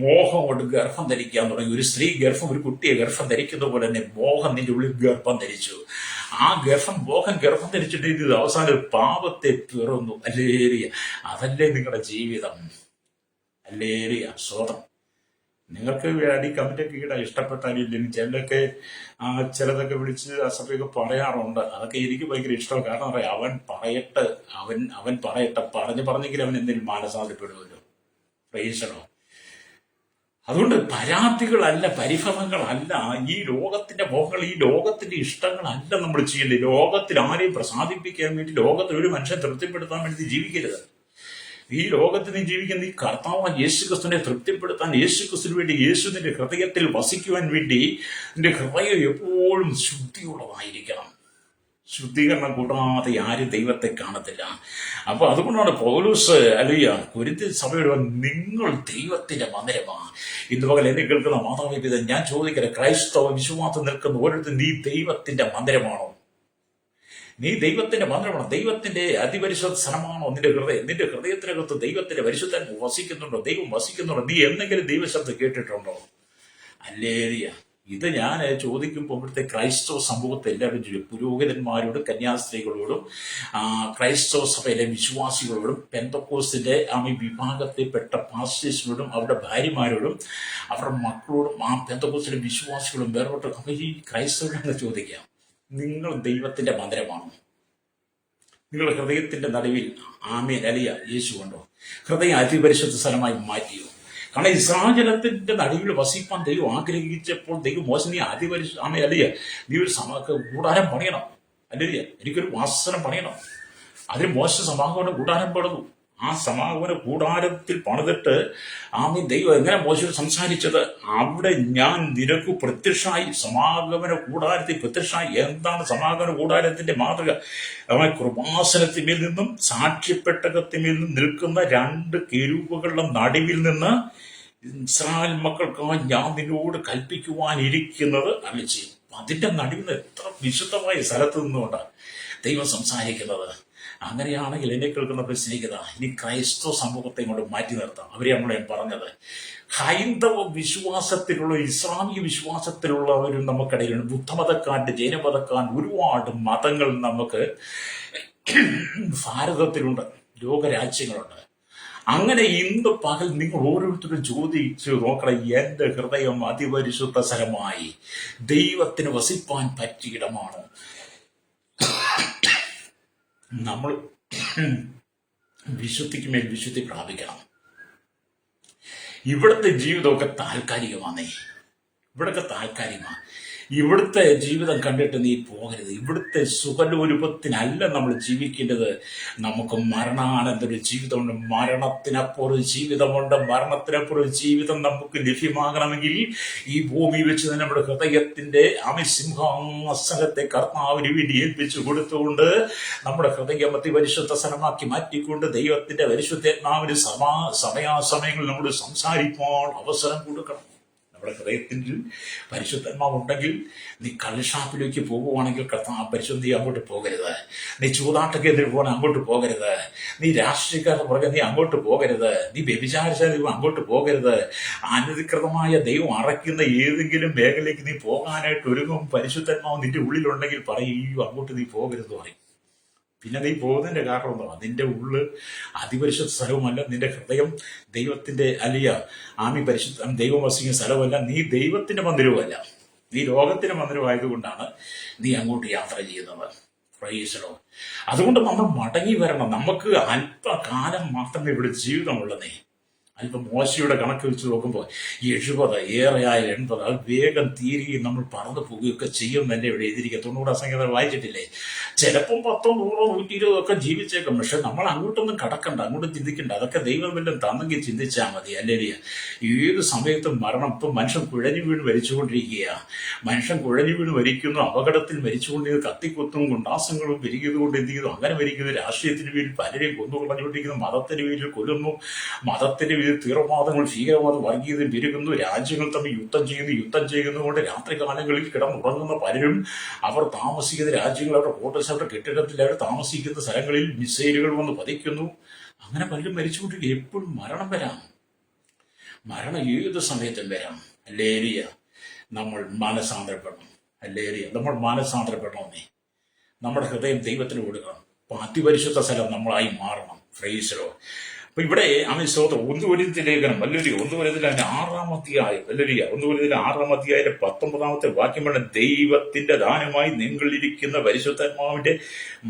മോഹം കൊണ്ട് ഗർഭം ധരിക്കാൻ തുടങ്ങി. ഒരു സ്ത്രീ ഒരു കുട്ടിയെ ഗർഭം ധരിക്കുന്ന പോലെ തന്നെ മോഹം നിന്റെ ഉള്ളിൽ ഗർഭം ധരിച്ചു. മോഹം ഗർഭം ധരിച്ചിട്ട് ഇത് അവസാനം പാപത്തെ പിറന്നു. അതല്ലേ നിങ്ങളുടെ ജീവിതം. സ്വതം. നിങ്ങൾക്ക് അടി കമന്റൊക്കെ ഇടാൻ ഇഷ്ടപ്പെട്ടാലില്ലെങ്കിൽ ചിലതൊക്കെ വിളിച്ച് അസഭ്യമൊക്കെ പറയാറുണ്ട്. അതൊക്കെ എനിക്ക് ഭയങ്കര ഇഷ്ടമാണ്. കാരണം പറയാം, അവൻ പറയട്ടെ പറഞ്ഞെങ്കിൽ അവൻ എന്തെങ്കിലും മാനസാന്തരപ്പെടുമല്ലോ. പ്രൈസണോ. അതുകൊണ്ട് പരാതികളല്ല, പരിഭവങ്ങളല്ല, ഈ ലോകത്തിന്റെ മോഹങ്ങൾ, ഈ ലോകത്തിന്റെ ഇഷ്ടങ്ങളല്ല നമ്മൾ ചെയ്യേണ്ടത്. ലോകത്തിൽ ആരെയും പ്രസാദിപ്പിക്കാൻ വേണ്ടി, ലോകത്തിൽ ഒരു മനുഷ്യൻ തൃപ്തിപ്പെടുത്താൻ വേണ്ടി ജീവിക്കരുത്. ഈ ലോകത്തിൽ നീ ജീവിക്കുന്ന ഈ കർത്താവ് യേശുക്രിസ്തുവിനെ തൃപ്തിപ്പെടുത്താൻ, യേശുക്രിസ്തുവിന് വേണ്ടി, യേശു നിന്റെ ഹൃദയത്തിൽ വസിക്കുവാൻ വേണ്ടി നിന്റെ ഹൃദയം എപ്പോഴും ശുദ്ധിയുള്ളതായിരിക്കണം. ശുദ്ധീകരണം കൂടാതെ ആരും ദൈവത്തെ കാണത്തില്ല. അപ്പൊ അതുകൊണ്ടാണ് പൗലോസ് കൊരിന്ത്യൻ സഭയോട് നിങ്ങൾ ദൈവത്തിന്റെ മന്ദിരമാണ്. ഇന്ന് പകൽ എന്നെ കേൾക്കുന്ന മാതാപിതാ, ഞാൻ ചോദിക്കട്ടെ, ക്രൈസ്തവ വിശ്വാസം നിൽക്കുന്ന ഓരോരുത്തരും നീ ദൈവത്തിന്റെ മന്ദിരമാണോ? നീ ദൈവത്തിന്റെ മന്ദിരമാണോ? ദൈവത്തിന്റെ അതിപരിശുദ്ധ സ്ഥലമാണോ നിന്റെ ഹൃദയത്തിനകത്ത് ദൈവത്തിന്റെ പരിശുദ്ധൻ വസിക്കുന്നുണ്ടോ? ദൈവം വസിക്കുന്നുണ്ടോ? നീ എന്തെങ്കിലും ദൈവശബ്ദം കേട്ടിട്ടുണ്ടോ? ഇത് ഞാൻ ചോദിക്കുമ്പോൾ ഇവിടുത്തെ ക്രൈസ്തവ സമൂഹത്തെ എല്ലാവരും പുരോഹിതന്മാരോടും കന്യാസ്ത്രീകളോടും ക്രൈസ്തവ സഭയിലെ വിശ്വാസികളോടും പെന്തക്കോസ്തിന്റെ വിഭാഗത്തിൽപ്പെട്ട പാസ്റ്റേഴ്സിനോടും അവരുടെ ഭാര്യമാരോടും അവരുടെ മക്കളോടും പെന്തക്കോസ്തിലെ വിശ്വാസികളും വേറോട്ട് ഈ ക്രൈസ്തവരോട് ചോദിക്കാം, നിങ്ങൾ ദൈവത്തിന്റെ മന്ദിരമാണോ? നിങ്ങളുടെ ഹൃദയത്തിന്റെ നടുവിൽ ആമേൻ അലിയ യേശു ഉണ്ടോ? ഹൃദയം അതിപരിശുദ്ധ സ്ഥലമായി മാറ്റിയോ? കാരണം ഇസ്രായേലത്തിന്റെ നടുവിൽ വസിപ്പാൻ ദൈവം ആഗ്രഹിച്ചപ്പോൾ ദൈവം മോശം നീ ആമേ അലിയ നീ ഒരു കൂടാരം പണിയണം, അല്ലിയ എനിക്കൊരു വാസനം പണിയണം. അതിന് മോശ സമാഗമന കൂടാരം പണിതു. ആ സമാഗമന കൂടാരത്തിൽ പണിതിട്ട് ആമേ ദൈവം എങ്ങനെ മോശയോട് സംസാരിച്ചത്? അവിടെ ഞാൻ നിനക്ക് പ്രത്യക്ഷമായി, സമാഗമന കൂടാരത്തിൽ പ്രത്യക്ഷമായി. എന്താണ് സമാഗമന കൂടാരത്തിന്റെ മാതൃക? കൃപാസനത്തിന്മേൽ നിന്നും സാക്ഷ്യപ്പെട്ടകത്തിന്മേൽ നിന്നും നിൽക്കുന്ന രണ്ട് കെരൂബുകളുടെ നടുവിൽ നിന്ന് ഇസ്രായേൽ മക്കൾക്കായി ഞാൻ നിന്നോട് കൽപ്പിക്കുവാനിരിക്കുന്നത് അരുളി ചെയ്യും. അതിന്റെ നടുവിൽ നിന്ന് എത്ര വിശുദ്ധമായ സ്ഥലത്ത് നിന്നുകൊണ്ടാണ് ദൈവം സംസാരിക്കുന്നത്. അങ്ങനെയാണെങ്കിൽ എന്നെ കേൾക്കുന്ന സ്നേഹിത, ഇനി ക്രൈസ്തവ സമൂഹത്തെ കൊണ്ട് മാറ്റി നിർത്താം. അവരെയാണ് ഞാൻ പറഞ്ഞത്. ഹൈന്ദവ വിശ്വാസത്തിലുള്ള ഇസ്ലാമിക വിശ്വാസത്തിലുള്ളവരും നമുക്കിടയിലുണ്ട്. ബുദ്ധമതക്കാരുടെ, ജൈനമതക്കാരുടെ ഒരുപാട് മതങ്ങൾ നമുക്ക് ഭാരതത്തിലുണ്ട്, ലോകരാജ്യങ്ങളുണ്ട്. അങ്ങനെ ഇന്ന് പകൽ നിങ്ങൾ ഓരോരുത്തരും ചോദിച്ചു നോക്കണം, എന്റെ ഹൃദയം അതിപരിശുദ്ധ സ്ഥലമായി ദൈവത്തിന് വസിപ്പാൻ പറ്റിയ ഇടമാണോ? നമ്മൾ വിശുദ്ധിക്ക് മേൽ വിശുദ്ധി പ്രാപിക്കണം. ഇവിടുത്തെ ജീവിതമൊക്കെ താൽക്കാലികമാണേ, ഇവിടൊക്കെ താൽക്കാലികമാണ്. ഇവിടുത്തെ ജീവിതം കണ്ടിട്ട് നീ പോകരുത്. ഇവിടുത്തെ സുഖലോലുപത്തിനല്ല നമ്മൾ ജീവിക്കേണ്ടത്. നമുക്ക് മരണാനന്തര ജീവിതമുണ്ട്, മരണത്തിനപ്പുറം ജീവിതമുണ്ട്. മരണത്തിനപ്പുറം ജീവിതം നമുക്ക് ലഭ്യമാകണമെങ്കിൽ ഈ ഭൂമി വെച്ച് തന്നെ നമ്മുടെ ഹൃദയത്തിന്റെ സിംഹാസനത്തെ കർത്താവിന് വേണ്ടി ഏൽപ്പിച്ചു കൊടുത്തുകൊണ്ട് നമ്മുടെ ഹൃദയം അതിപരിശുദ്ധ സ്ഥലമാക്കി മാറ്റിക്കൊണ്ട് ദൈവത്തിന്റെ പരിശുദ്ധാത്മാവിന് സമയാസമയങ്ങളിൽ നമ്മൾ സംസാരിപ്പോൾ അവസരം കൊടുക്കണം. നമ്മുടെ ഹൃദയത്തിൽ പരിശുദ്ധാത്മാവുണ്ടെങ്കിൽ നീ കള്ളുഷാപ്പിലേക്ക് പോകുവാണെങ്കിൽ പരിശുദ്ധി അങ്ങോട്ട് പോകരുത്. നീ ചൂതാട്ടക്കെതിരെ പോകാൻ അങ്ങോട്ട് പോകരുത്. നീ രാഷ്ട്രീയക്കാരുടെ പുറകെ നീ അങ്ങോട്ട് പോകരുത്. നീ വ്യഭിചാരിച്ച ദൈവം അങ്ങോട്ട് പോകരുത്. അനധികൃതമായ ദൈവം അറയ്ക്കുന്ന ഏതെങ്കിലും മേഖലയ്ക്ക് നീ പോകാനായിട്ട് ഒരുങ്ങും പരിശുദ്ധാത്മാവ് നിന്റെ ഉള്ളിലുണ്ടെങ്കിൽ പറയൂ അങ്ങോട്ട് നീ പോകരുത് പറയും. പിന്നെ നീ പോകുന്നതിന്റെ കാരണം എന്താണ്? നിന്റെ ഉള്ള് അതിപരിശുദ്ധ സ്ഥലവുമല്ല, നിന്റെ ഹൃദയം ദൈവത്തിന്റെ അലിയ പരിശുദ്ധ ദൈവം വസിക്കുന്ന സ്ഥലമല്ല, നീ ദൈവത്തിന്റെ മന്ദിരവുമല്ല, നീ ലോകത്തിന്റെ മന്ദിരമായതുകൊണ്ടാണ് നീ അങ്ങോട്ട് യാത്ര ചെയ്യുന്നത്. പ്രൈസലോ. അതുകൊണ്ട് നമ്മൾ മടങ്ങി വരണം. നമുക്ക് അല്പകാലം മാത്രമേ ഇവിടെ ജീവിതമുള്ളതേ. അല്പം മോശയുടെ കണക്ക് വെച്ച് നോക്കുമ്പോൾ 70 ഏറെയായ 80 അത് വേഗം തീരുകയും നമ്മൾ പറന്നു പോവുകയൊക്കെ ചെയ്യും തന്നെ ഇവിടെ എഴുതിയിരിക്കുക. 90 സംഖ്യ വായിച്ചിട്ടില്ലേ? ചിലപ്പം 10, 100, 120 ഒക്കെ ജീവിച്ചേക്കും. പക്ഷെ നമ്മൾ അങ്ങോട്ടൊന്നും കടക്കണ്ട, അങ്ങോട്ടും ചിന്തിക്കണ്ട. അതൊക്കെ ദൈവം വല്ലതും തന്നെങ്കിൽ ചിന്തിച്ചാൽ മതി. അല്ലേ? ഏത് സമയത്തും മരണം. ഇപ്പം മനുഷ്യൻ കുഴഞ്ഞു വീണ് മരിച്ചുകൊണ്ടിരിക്കുക. മനുഷ്യൻ കുഴഞ്ഞു വീണ് മരിക്കുന്നു, അപകടത്തിൽ മരിച്ചുകൊണ്ടിരിക്കുന്നു, കത്തിക്കുത്തും ഗുണ്ടാസങ്ങളും പെരുകിയതുകൊണ്ട് എന്ത് ചെയ്യുന്നു? അങ്ങനെ മരിക്കുന്നു. രാഷ്ട്രീയത്തിന് പേരിൽ പലരെയും കൊന്നുകളഞ്ഞുകൊണ്ടിരിക്കുന്നു, മതത്തിന് പേരിൽ കൊല്ലുന്നു, മതത്തിന്റെ തീവ്രവാദങ്ങൾ, ഭീകരവാദം, വർഗീയത പെരുകുന്നു, രാജ്യങ്ങൾ തമ്മിൽ യുദ്ധം ചെയ്യുന്നതുകൊണ്ട് രാത്രി കാലങ്ങളിൽ കിടന്നുറങ്ങുന്ന പലരും അവർ താമസിക്കുന്ന രാജ്യങ്ങൾ, അവരുടെ ഹോട്ടൽസ്, അവരുടെ കെട്ടിടത്തിൽ, അവർ താമസിക്കുന്ന സ്ഥലങ്ങളിൽ മിസൈലുകൾ വന്ന് പതിക്കുന്നു. അങ്ങനെ പലരും മരിച്ചുകൊണ്ടിരിക്കുക. എപ്പോഴും മരണം വരാം, മരണം ഏത് സമയത്തും വരാം. അല്ലേരിയ നമ്മൾ മാനസാന്തരപ്പെടണം. അല്ലേരിയ നമ്മൾ മാനസാന്തരപ്പെടണമെന്നേ. നമ്മുടെ ഹൃദയം ദൈവത്തിന് കൊടുക്കണം. അതിപരിശുദ്ധ സ്ഥലം നമ്മളായി മാറണം. ഫ്രൈസലോ. അപ്പൊ ഇവിടെ സ്തോത്രം 1 കൊരിന്ത്യർ ലേഖനം 1 കൊരിന്ത്യർ 6-ാം അധ്യായം 1 കൊരിന്ത്യർ 6-ാം അധ്യായം 19-ാമത്തെ വാക്യം വേണം. ദൈവത്തിന്റെ ദാനമായി നിങ്ങളിരിക്കുന്ന പരിശുദ്ധാത്മാവിന്റെ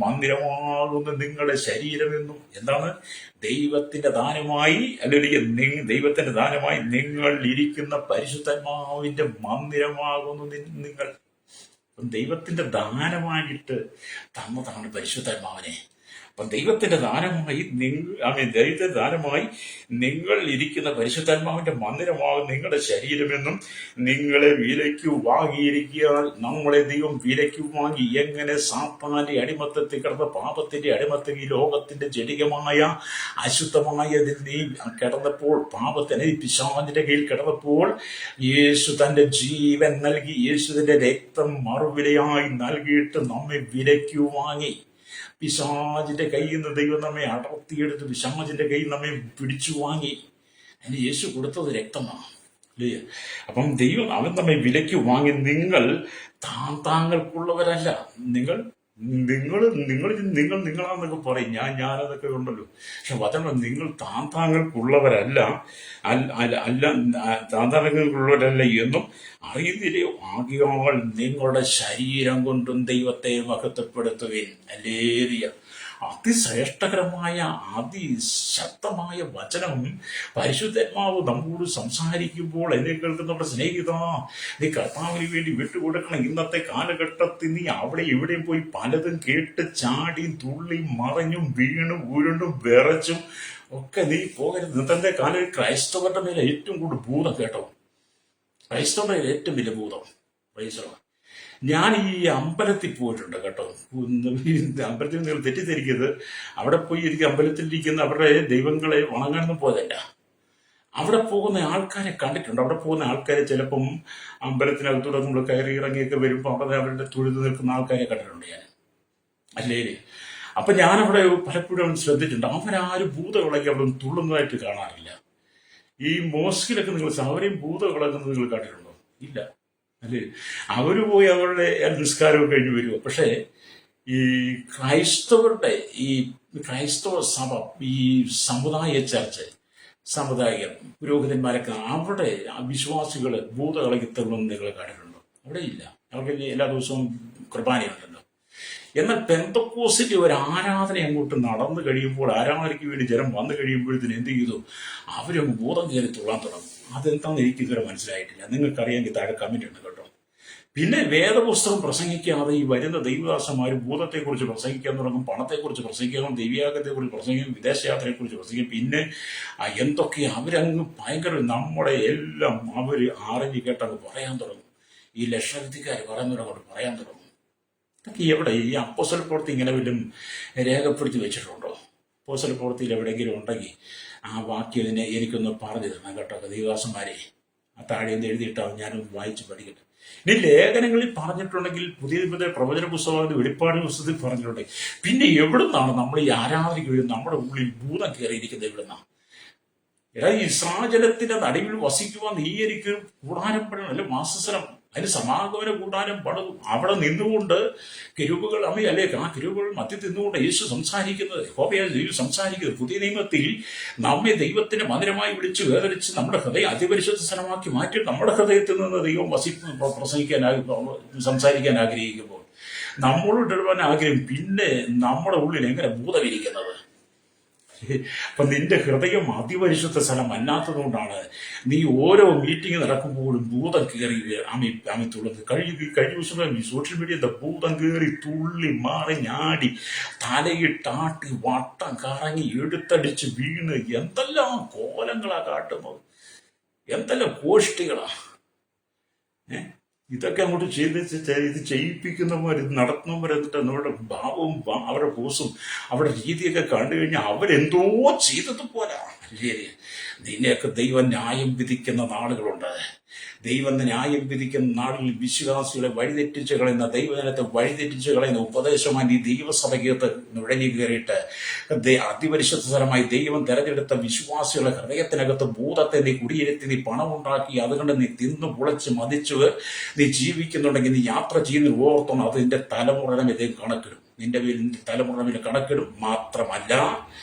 മന്ദിരമാകുന്ന നിങ്ങളുടെ ശരീരമെന്നും. എന്താണ്? ദൈവത്തിന്റെ ദാനമായി ദൈവത്തിന്റെ ദാനമായി നിങ്ങൾ ഇരിക്കുന്ന പരിശുദ്ധാത്മാവിന്റെ മന്ദിരമാകുന്നു നിങ്ങൾ. ദൈവത്തിന്റെ ദാനമായിട്ട് തന്നതാണ് പരിശുദ്ധാത്മാവിനെ. അപ്പം ദൈവത്തിന്റെ ദാനമായി നിങ്ങൾ ഇരിക്കുന്ന പരിശുദ്ധാത്മാവിന്റെ മന്ദിരമാകും നിങ്ങളുടെ ശരീരമെന്നും. നിങ്ങളെ വിലയ്ക്ക് വാങ്ങിയിരിക്കാൻ നമ്മളെ ദൈവം വിലയ്ക്ക് വാങ്ങി. എങ്ങനെ? സാത്താന്റെ അടിമത്തത്തിൽ കിടന്ന പാപത്തിന്റെ അടിമത്തത്തിൽ ഈ ലോകത്തിന്റെ ജടികമായ അശുദ്ധമായതിൽ നീ കിടന്നപ്പോൾ, പാപത്തിന് പിശാചിന്റെ കയ്യിൽ കിടന്നപ്പോൾ യേശു തന്റെ ജീവൻ നൽകി, യേശുവിന്റെ രക്തം മറുവിലയായി നൽകിയിട്ട് നമ്മെ വിലയ്ക്ക് വാങ്ങി. പിശാചിന്റെ കയ്യിൽ നിന്ന് ദൈവം നമ്മെ അടർത്തിയെടുത്ത് പിശാചിന്റെ കയ്യിൽ നമ്മെ പിടിച്ചു വാങ്ങി. അതിന് യേശു കൊടുത്തത് രക്തമാണ്. അല്ലേ? അപ്പം ദൈവം അവൻ നമ്മെ വിലയ്ക്ക് വാങ്ങി. നിങ്ങൾ താങ്കൾക്കുള്ളവരല്ല. നിങ്ങളാന്നൊക്കെ പറയും, ഞാനതൊക്കെ ഉണ്ടല്ലോ. പക്ഷെ വചനം നിങ്ങൾ താങ്കൾക്കുള്ളവരല്ല, താങ്കൾക്കുള്ളവരല്ല എന്നും അറിയുന്നില്ലയോ? ആകയാൽ നിങ്ങളുടെ ശരീരം കൊണ്ടും ദൈവത്തെ മഹത്വപ്പെടുത്തുവിൻ. അല്ലേറിയ അതിശ്രേഷ്ഠകരമായ അതിശക്തമായ വചനം പരിശുദ്ധാത്മാവ് നമ്മോട് സംസാരിക്കുമ്പോൾ എന്നെ കേൾക്കുന്നവരുടെ സ്നേഹിത, നീ കർത്താവിന് വേണ്ടി വിട്ടുകൊടുക്കണം. ഇന്നത്തെ കാലഘട്ടത്തിൽ നീ അവിടെ എവിടെയും പോയി പലതും കേട്ട് ചാടിയും തുള്ളിയും മറഞ്ഞും വീണും ഉരുണ്ടും വിറച്ചും ഒക്കെ നീ പോകരുത്. ഇന്നത്തെ കാലം ക്രൈസ്തവരുടെ മേലെ ഏറ്റവും കൂടുതൽ ഭൂതം കേട്ടോ, ക്രൈസ്തവരുടെ മേലെ ഏറ്റവും വലിയ ഭൂതം ക്രൈസ്തവ. ഞാൻ ഈ അമ്പലത്തിൽ പോയിട്ടുണ്ട് കേട്ടോ. അമ്പലത്തിൽ നിങ്ങൾ തെറ്റിദ്ധരിക്കരുത്. അവിടെ പോയി എനിക്ക് അമ്പലത്തിലിരിക്കുന്ന അവരുടെ ദൈവങ്ങളെ വണങ്ങാനൊന്നും പോയതല്ല. അവിടെ പോകുന്ന ആൾക്കാരെ കണ്ടിട്ടുണ്ട്. അവിടെ പോകുന്ന ആൾക്കാരെ ചിലപ്പം അമ്പലത്തിനകത്തൂടെ നമ്മൾ കയറി ഇറങ്ങിയൊക്കെ വരുമ്പോൾ അവിടെ അവരുടെ തൊഴുത് നിൽക്കുന്ന ആൾക്കാരെ കണ്ടിട്ടുണ്ട് ഞാൻ, അല്ലേ? അപ്പൊ ഞാനവിടെ പലപ്പോഴും ശ്രദ്ധിച്ചിട്ടുണ്ട്, അവരാരും ഭൂതവിളക്കി അവിടെ തുള്ളുന്നതായിട്ട് കാണാറില്ല. ഈ മോസ്കിലൊക്കെ നിങ്ങൾ അവരെയും ഭൂതവിളക്കുന്നത് നിങ്ങൾ കണ്ടിട്ടുണ്ടോ? ഇല്ല, അല്ലേ? അവര് പോയി അവരുടെ നിസ്കാരമൊക്കെ കഴിഞ്ഞ് വരുമോ. പക്ഷേ ഈ ക്രൈസ്തവരുടെ ഈ ക്രൈസ്തവ സഭ, ഈ സമുദായ ചർച്ച്, സമുദായിക പുരോഹിതന്മാരൊക്കെ അവിടെ വിശ്വാസികള് ഭൂതവിളക്കി തള്ളുന്നത് നിങ്ങൾ കണ്ടിട്ടുണ്ടോ? അവിടെ ഇല്ല. അവർക്ക് എല്ലാ ദിവസവും കുർബാനയുണ്ടല്ലോ. എന്നാൽ പെന്തക്കോസിന്റെ ഒരു ആരാധന അങ്ങോട്ട് നടന്നു കഴിയുമ്പോൾ, ആരാധനയ്ക്ക് വേണ്ടി ജനം വന്നു കഴിയുമ്പോഴത്തേന് എന്ത് ചെയ്തു? അവരങ്ങ് ബോധം കയറി തുള്ളാൻ തുടങ്ങും. അതെന്താണെന്ന് എനിക്ക് ഇതുവരെ മനസ്സിലായിട്ടില്ല. നിങ്ങൾക്കറിയാമെങ്കിൽ താഴെ കമന്റ് ഉണ്ട് കേട്ടോ. പിന്നെ വേദപുസ്തകം പ്രസംഗിക്കാതെ ഈ വരുന്ന ദൈവദാസന്മാർ ഭൂതത്തെക്കുറിച്ച് പ്രസംഗിക്കാൻ തുടങ്ങും, പണത്തെക്കുറിച്ച് പ്രസംഗിക്കണം, ദൈവയാഗത്തെക്കുറിച്ച് പ്രസംഗിക്കും, വിദേശയാത്രയെക്കുറിച്ച് പ്രസംഗിക്കും. പിന്നെ എന്തൊക്കെ അവരങ്ങ് ഭയങ്കര നമ്മുടെ എല്ലാം അവര് ആറഞ്ഞ് കേട്ടങ്ങ് പറയാൻ തുടങ്ങും. ഈ ലക്ഷണത്തിക്കാർ പറയുന്നവരങ്ങോട്ട് പറയാൻ തുടങ്ങും. ഇതൊക്കെ എവിടെ? ഈ അപ്പോസ്തല പ്രവൃത്തി ഇങ്ങനെ വല്ലതും രേഖപ്പെടുത്തി വെച്ചിട്ടുണ്ടോ? അപ്പോസ്തല പ്രവൃത്തിയിൽ എവിടെയെങ്കിലും ഉണ്ടെങ്കിൽ ആ വാക്യം ഇതിനെ എനിക്കൊന്ന് പറഞ്ഞു തരണം കേട്ടോ. ദൈവദാസന്മാരെ ആ താഴെ നിന്ന് എഴുതിയിട്ടാവും, ഞാനൊന്ന് വായിച്ച് പഠിക്കട്ടെ. ഇനി ലേഖനങ്ങളിൽ പറഞ്ഞിട്ടുണ്ടെങ്കിൽ, പുതിയ പ്രവചന പുസ്തകത്തിൽ, വെളിപ്പാട് പുസ്തകത്തിൽ പറഞ്ഞിട്ടുണ്ടെങ്കിൽ, പിന്നെ എവിടുന്നാണ് നമ്മൾ ഈ ആരാധനയ്ക്ക് വേണ്ടി നമ്മുടെ ഉള്ളിൽ ഭൂതം കയറിയിരിക്കുന്നത്? എവിടുന്നാണ്? എടാ, ഇസ്രായേലത്തിന്റെ നടുവിൽ വസിക്കുവാൻ നീ എനിക്ക് കൂടാരം പണിയണം, അല്ലെ വാസസ്ഥലം, അതിന് സമാഗമന കൂടാരം പണിതു. അവിടെ നിന്നുകൊണ്ട് കിരുബുകൾ അല്ലേ, ആ കിരുബുകൾ മധ്യത്തിൽ നിന്നുകൊണ്ട് യേശു സംസാരിക്കുന്നത്, യഹോവയായ ദൈവം സംസാരിക്കുന്നത്. പുതിയ നിയമത്തിൽ നമ്മെ ദൈവത്തിന്റെ മന്ദിരമായി വിളിച്ച് വേദനിച്ച് നമ്മുടെ ഹൃദയം അതിപരിശുദ്ധ സ്ഥലമാക്കി മാറ്റി നമ്മുടെ ഹൃദയത്തിൽ നിന്ന് ദൈവം സംസാരിക്കാൻ ആഗ്രഹിക്കുമ്പോൾ നമ്മളോട് ഇടുവാൻ ആഗ്രഹം, പിന്നെ നമ്മുടെ ഉള്ളിൽ എങ്ങനെ ഭൂതമിരിക്കുന്നത്? അപ്പൊ നിന്റെ ഹൃദയം അതിപരിശുദ്ധ സ്ഥലം അല്ലാത്തതുകൊണ്ടാണ് നീ ഓരോ മീറ്റിംഗ് നടക്കുമ്പോഴും ഭൂതം കയറി അമി തുള്ളത്. കഴിഞ്ഞ ദിവസം സോഷ്യൽ മീഡിയ ഭൂതം കയറി തുള്ളി മറിഞ്ഞാടി തലയിട്ടാട്ടി വട്ടം കറങ്ങി എടുത്തടിച്ച് വീണ് എന്തെല്ലാം കോലങ്ങളാ കാട്ടുന്നത്, എന്തെല്ലാം കോഷ്ടികളാ. ഇതൊക്കെ അങ്ങോട്ട് ഇത് ചെയ്യിപ്പിക്കുന്നവർ, ഇത് നടത്തുന്നവർ എന്നിട്ട് അവരുടെ ഭാവവും അവരുടെ പോസും അവരുടെ രീതിയൊക്കെ കണ്ടു കഴിഞ്ഞാൽ അവരെന്തോ ചെയ്തത് പോലാ. നിന്നെയൊക്കെ ദൈവം ന്യായം വിധിക്കുന്ന നാളുകളുണ്ട്. ദൈവം ന്യായം വിധിക്കുന്ന നാളിൽ വിശ്വാസികളെ വഴിതെറ്റിച്ച് കളയുന്ന, ദൈവജനത്തെ വഴിതെറ്റിച്ച് കളയുന്ന ഉപദേശമായി നീ ദൈവസഭയ്ക്കകത്ത് നുഴഞ്ഞു കയറിയിട്ട് അതിപരിശുദ്ധ സ്ഥലമായി ദൈവം തെരഞ്ഞെടുത്ത വിശ്വാസികളെ ഹൃദയത്തിനകത്ത് ഭൂതത്തെ നീ കുടിയിരുത്തി, നീ പണമുണ്ടാക്കി, അതുകൊണ്ട് നീ തിന്നു പുളച്ച് മതിച്ചു നീ ജീവിക്കുന്നുണ്ടെങ്കിൽ നീ യാത്ര ചെയ്യുന്ന ഓർത്തോണം. അത് നിന്റെ തലമുറയിലും കണക്കിടും, നിന്റെ തലമുറയിലും കണക്കിടും. മാത്രമല്ല,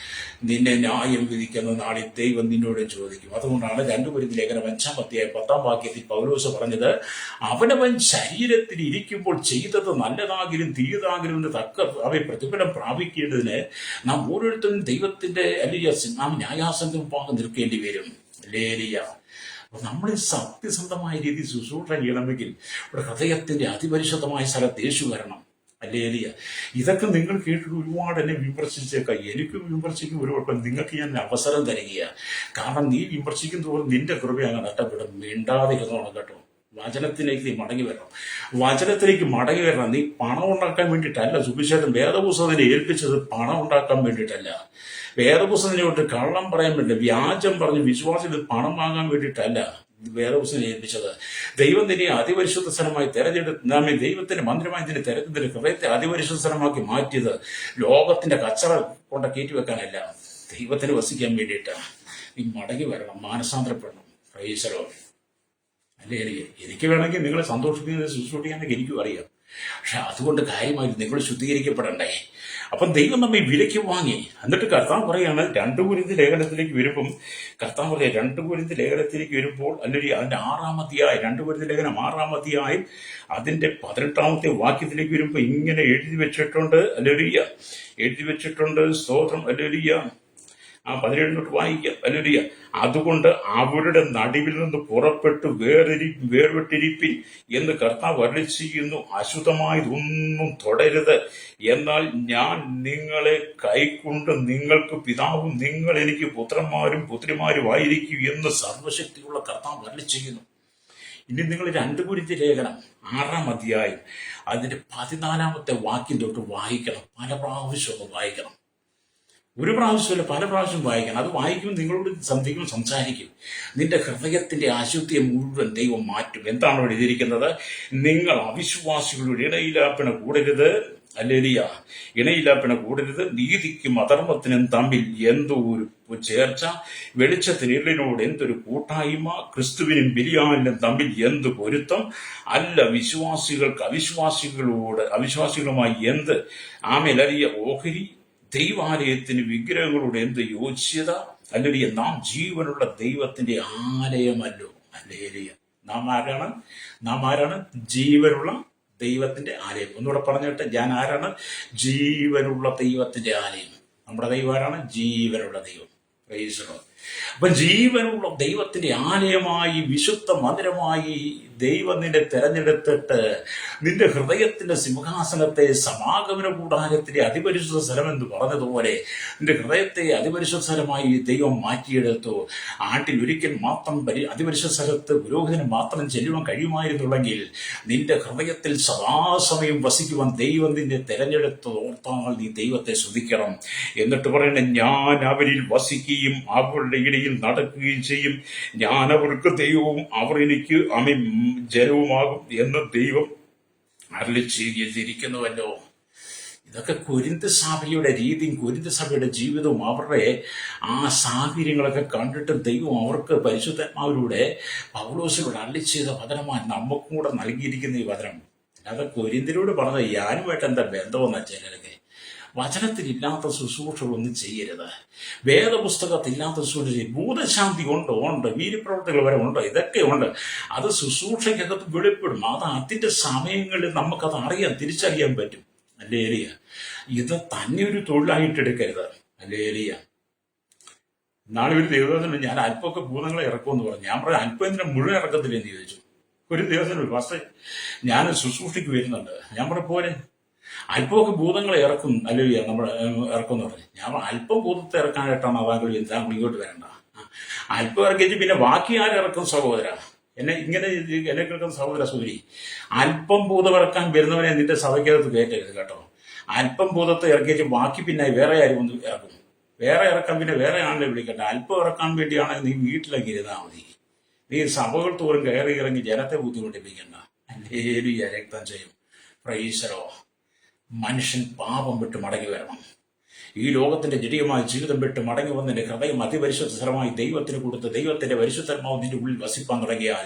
നിന്നെ ന്യായം വിധിക്കുന്ന നാളിൽ ദൈവം നിന്നോട് ചോദിക്കും. അതുകൊണ്ടാണ് 2 കൊരിന്ത്യർ ലേഖനം 5-ാം അധ്യായം 10-ാം വാക്യത്തിൽ പൗലോസ് പറഞ്ഞത്, അവനവൻ ശരീരത്തിൽ ഇരിക്കുമ്പോൾ ചെയ്തത് നല്ലതാകിലും തീയതാകിലും എന്ന് തക്ക അവയെ പ്രതിഫലം പ്രാപിക്കേണ്ടതിന് നാം ഓരോരുത്തരും ദൈവത്തിന്റെ നാം ന്യായാസനത്തിന് മുമ്പാകെ നിൽക്കേണ്ടി വരും. ലേലിയ. നമ്മൾ സത്യസന്ധമായ രീതിയിൽ ശുശ്രൂഷ ചെയ്യണമെങ്കിൽ ഇവിടെ ഹൃദയത്തിന്റെ അതിപരിശുദ്ധമായ സ്ഥലത്ത് യേശു വരണം. അല്ലേലിയ. ഇതൊക്കെ നിങ്ങൾ കേട്ടിട്ട് ഒരുപാട് എന്നെ വിമർശിച്ചേക്കാം. എനിക്ക് വിമർശിക്കും ഒരു കുഴപ്പം, നിങ്ങൾക്ക് ഞാൻ അവസരം തരികയാണ്. കാരണം നീ വിമർശിക്കും തോറും നിന്റെ കൃപയാണ് നഷ്ടപ്പെടും. മിണ്ടാതിരുന്നോണം കേട്ടോ. വചനത്തിലേക്ക് നീ മടങ്ങി വരണം. വചനത്തിലേക്ക് മടങ്ങി വരണം. നീ പണം ഉണ്ടാക്കാൻ വേണ്ടിയിട്ടല്ല സുവിശേഷം വേദപുസ്തകത്തിനെ ഏൽപ്പിച്ചത്, പണം ഉണ്ടാക്കാൻ വേണ്ടിയിട്ടല്ല. വേദപുസ്തകത്തിനെ കൊണ്ട് കള്ളം പറയാൻ വേണ്ടി, വ്യാജം പറഞ്ഞ് വിശ്വാസത്തിൽ പണം വാങ്ങാൻ വേണ്ടിയിട്ടല്ല വേദപുസ്തകം ഏൽപ്പിച്ചത്. ദൈവം തന്നെ അതിപരിശുദ്ധ സ്ഥലമായി തെരഞ്ഞെടുത്ത് നാമെ ദൈവത്തിന്റെ മന്ദിരമായി തന്നെ തെരഞ്ഞെടുത്ത് ഹൃദയത്തെ അതിപരിശുദ്ധ സ്ഥലമാക്കി മാറ്റിയത് ലോകത്തിന്റെ കച്ചറ കൊണ്ട് കയറ്റിവെക്കാനല്ല, ദൈവത്തിന് വസിക്കാൻ വേണ്ടിയിട്ടാണ്. നീ മടങ്ങി വരണം, മാനസാന്തരപ്പെടണം. Price the Lord. അല്ലേ? എനിക്ക് വേണമെങ്കിൽ നിങ്ങളെ സന്തോഷിപ്പിക്കുന്നത് ശുശ്രൂഷിക്കാനൊക്കെ എനിക്കും അറിയാം. പക്ഷെ അതുകൊണ്ട് കാര്യമായി നിങ്ങൾ ശുദ്ധീകരിക്കപ്പെടണ്ടേ. അപ്പം ദൈവം നമ്മെ വിലയ്ക്ക് വാങ്ങി. എന്നിട്ട് കർത്താവ് പറയാണ് 2 കൊരിന്ത്യർ ലേഖനത്തിലേക്ക് വരുമ്പം, കർത്താവ് പറയാം 2 കൊരിന്ത്യർ ലേഖനത്തിലേക്ക് വരുമ്പോൾ, അല്ലെങ്കിൽ അതിന്റെ 6-ാം അധ്യായം, 2 കൊരിന്ത്യർ ലേഖനം 6-ാം അധ്യായം അതിന്റെ 18-ാമത്തെ വാക്യത്തിലേക്ക് വരുമ്പോൾ ഇങ്ങനെ എഴുതി വെച്ചിട്ടുണ്ട്. ഹല്ലേലൂയ, എഴുതി വെച്ചിട്ടുണ്ട്. സ്തോത്രം. ഹല്ലേലൂയ. 17 തൊട്ട് വായിക്കാം. ഹല്ലേലൂയ. അതുകൊണ്ട് അവരുടെ നടുവിൽ നിന്ന് പുറപ്പെട്ട് വേർപെട്ടിരിപ്പിൻ എന്ന് കർത്താവ് അരുളിച്ചെയ്യുന്നു. അശുദ്ധമായതൊന്നും തൊടരുത്. എന്നാൽ ഞാൻ നിങ്ങളെ കൈക്കൊണ്ട് നിങ്ങൾക്ക് പിതാവും നിങ്ങൾ എനിക്ക് പുത്രന്മാരും പുത്രിമാരുമായിരിക്കും എന്ന് സർവശക്തിയുള്ള കർത്താവ് അരുളിച്ചെയ്യുന്നു. ഇനി നിങ്ങൾ 2 കൊരിന്ത്യർ ലേഖനം 6-ാം അധ്യായം അതിന്റെ 14-ാമത്തെ വാക്യം തൊട്ട് വായിക്കണം. പല പ്രാവശ്യം വായിക്കണം. ഒരു പ്രാവശ്യമല്ല, പല പ്രാവശ്യം വായിക്കണം. അത് വായിക്കുമ്പോൾ നിങ്ങളോട് സംസാരിക്കും. നിന്റെ ഹൃദയത്തിന്റെ അശുദ്ധിയെ മുഴുവൻ ദൈവം മാറ്റും. എന്താണ് ഇവിടെ എഴുതിയിരിക്കുന്നത്? നിങ്ങൾ അവിശ്വാസികളുടെ ഇണയിലാപ്പണ കൂടരുത്. ഹല്ലേലൂയ. ഇണയിലാപ്പണ കൂടരുത്. നീതിക്കും അധർമ്മത്തിനും തമ്മിൽ എന്തോ ഒരു ചേർച്ച, വെളിച്ചത്തിന് ഇരുളിനോട് എന്തൊരു കൂട്ടായ്മ, ക്രിസ്തുവിനും ബിലിയാലിനും തമ്മിൽ എന്ത് പൊരുത്തം, അല്ല വിശ്വാസികൾക്ക് അവിശ്വാസികളുമായി എന്ത് ആമേലറിയ ഓഹരി, ദൈവാലയത്തിന് വിഗ്രഹങ്ങളോട് എന്ത് യോജ്യത. ഹല്ലേലൂയ. നാം ജീവനുള്ള ദൈവത്തിന്റെ ആലയമല്ലോ. ഹല്ലേലൂയ. നാം ആരാണ്? ജീവനുള്ള ദൈവത്തിന്റെ ആലയം. ഒന്നുകൂടെ പറഞ്ഞിട്ട്, ഞാൻ ആരാണ്? ജീവനുള്ള ദൈവത്തിന്റെ ആലയം. നമ്മുടെ ദൈവം ആരാണ്? ജീവനുള്ള ദൈവം. Price the Lord. അപ്പൊ ജീവനുള്ള ദൈവത്തിന്റെ ആലയമായി, വിശുദ്ധ മന്ദിരമായി ദൈവം നിന്നെ തെരഞ്ഞെടുത്തിട്ട് നിന്റെ ഹൃദയത്തിന്റെ സിംഹാസനത്തെ സമാഗമന കൂടാരത്തിന്റെ അതിപരിശുദ്ധ സ്ഥലം എന്ന് പറഞ്ഞതുപോലെ നിന്റെ ഹൃദയത്തെ അതിപരിശുദ്ധ സ്ഥലമായി ദൈവം മാറ്റിയെടുത്തു. ആണ്ടിൽ ഒരിക്കൽ മാത്രം അതിപരിശുദ്ധ സ്ഥലത്ത് പുരോഹിതന് മാത്രം ചെല്ലുവാൻ കഴിയുമായിരുന്നുള്ളെങ്കിൽ നിന്റെ ഹൃദയത്തിൽ സദാസമയം വസിക്കുവാൻ ദൈവം നിന്നെ തെരഞ്ഞെടുത്ത് ഓർത്താൽ നീ ദൈവത്തെ സ്തുതിക്കണം. എന്നിട്ട് പറയണേ, ഞാൻ അവരിൽ വസിക്കുകയും അവരുടെ ഇടയിൽ നടക്കുകയും ചെയ്യും. ഞാൻ അവർക്ക് ദൈവവും അവർ എനിക്ക് ജനവുമാകും എന്ന് ദൈവം അരുളിച്ചെയ്തിരിക്കുന്നുവല്ലോ. ഇതൊക്കെ കൊരിന്ത് സഭയുടെ രീതിയും കൊരിന്ത് സഭയുടെ ജീവിതവും അവരുടെ ആ സാഹചര്യങ്ങളൊക്കെ കണ്ടിട്ട് ദൈവം അവർക്ക് പരിശുദ്ധാത്മാവിലൂടെ പൗലോസിലൂടെ അരുളിച്ചെയ്ത വചനമാണ് നമുക്കും കൂടെ നൽകിയിരിക്കുന്ന ഈ വചനം. അല്ലാതെ കൊരിന്തിലൂടെ പറഞ്ഞത് ഞാനുമായിട്ട് എന്താ ബന്ധമെന്നാ ചിലരൊക്കെ. വചനത്തിലില്ലാത്ത ശുശ്രൂഷകളൊന്നും ചെയ്യരുത്. വേദപുസ്തകത്തില്ലാത്ത ശുശ്രൂഷ. ഭൂതശാന്തി ഉണ്ട്, വീര്യപ്രവർത്തികൾ വരെ ഉണ്ട്, ഇതൊക്കെ ഉണ്ട്. അത് ശുശ്രൂഷയ്ക്കകത്ത് വെളിപ്പെടും. അത് അതിന്റെ സമയങ്ങളിൽ നമുക്കത് തിരിച്ചറിയാൻ പറ്റും. ഹല്ലേലൂയ. ഇത് തന്നെ ഒരു തൊഴിലായിട്ട് എടുക്കരുത്. ഹല്ലേലൂയ. നാളെ ഒരു ദൈവദാസന് ഞാൻ അല്പമൊക്കെ ഭൂതങ്ങളെ ഇറക്കുമെന്ന് പറഞ്ഞു. ഞാൻ പറഞ്ഞു, അല്പം എന്തിനാ മുഴുവൻ ഇറക്കത്തില്ലെന്ന് ചോദിച്ചു. ഒരു ദിവസം ഫസ്റ്റ് ഞാൻ ശുശ്രൂഷയ്ക്ക് വരുന്നുണ്ട്. ഞാൻ പറഞ്ഞു, പോലെ അല്പമൊക്കെ ഭൂതങ്ങളെ ഇറക്കും. ഹല്ലേലൂയ. നമ്മൾ ഇറക്കും എന്ന് പറഞ്ഞു. ഞാൻ അല്പം ഭൂതത്തെ ഇറക്കാനായിട്ടാണ് താങ്കൾ ഇങ്ങോട്ട് വരേണ്ട. അല്പം ഇറക്കിച്ച് പിന്നെ ബാക്കി ആരിറക്കും സഹോദര? എന്നെ കേൾക്കുന്ന സഹോദര സൂരി, അല്പം ഭൂതം ഇറക്കാൻ വരുന്നവനെ നിന്റെ സഭയ്ക്കകത്ത് കയറ്റരുത് കേട്ടോ. അല്പം ഭൂതത്തെ ഇറക്കിച്ച് ബാക്കി പിന്നെ വേറെ ആരും ഒന്ന് ഇറക്കും. വേറെ ഇറക്കാൻ പിന്നെ വേറെ ആളിനെ വിളിക്കട്ടെ. അല്പം ഇറക്കാൻ വേണ്ടിയാണെങ്കിൽ നീ വീട്ടിലേക്ക് ഇരുന്നാൽ മതി. നീ സഭകൾ തോറും കയറി ഇറങ്ങി ജനത്തെ ബുദ്ധിമുട്ടിപ്പിക്കണ്ട. ഹല്ലേലൂയ. രക്തം ചെയ്യും. Price the Lord. മനുഷ്യൻ പാപം വിട്ട് മടങ്ങി വരണം. ഈ ലോകത്തിന്റെ ജടികമായ ജീവിതം വിട്ട് മടങ്ങി വന്നതിന്റെ ഹൃദയം അതിപരിശുദ്ധ സ്ഥലമായി ദൈവത്തിന് കൊടുത്ത് ദൈവത്തിന്റെ പരിശുദ്ധമാവ് നിന്റെ ഉള്ളിൽ വസിപ്പാൻ തുടങ്ങിയാൽ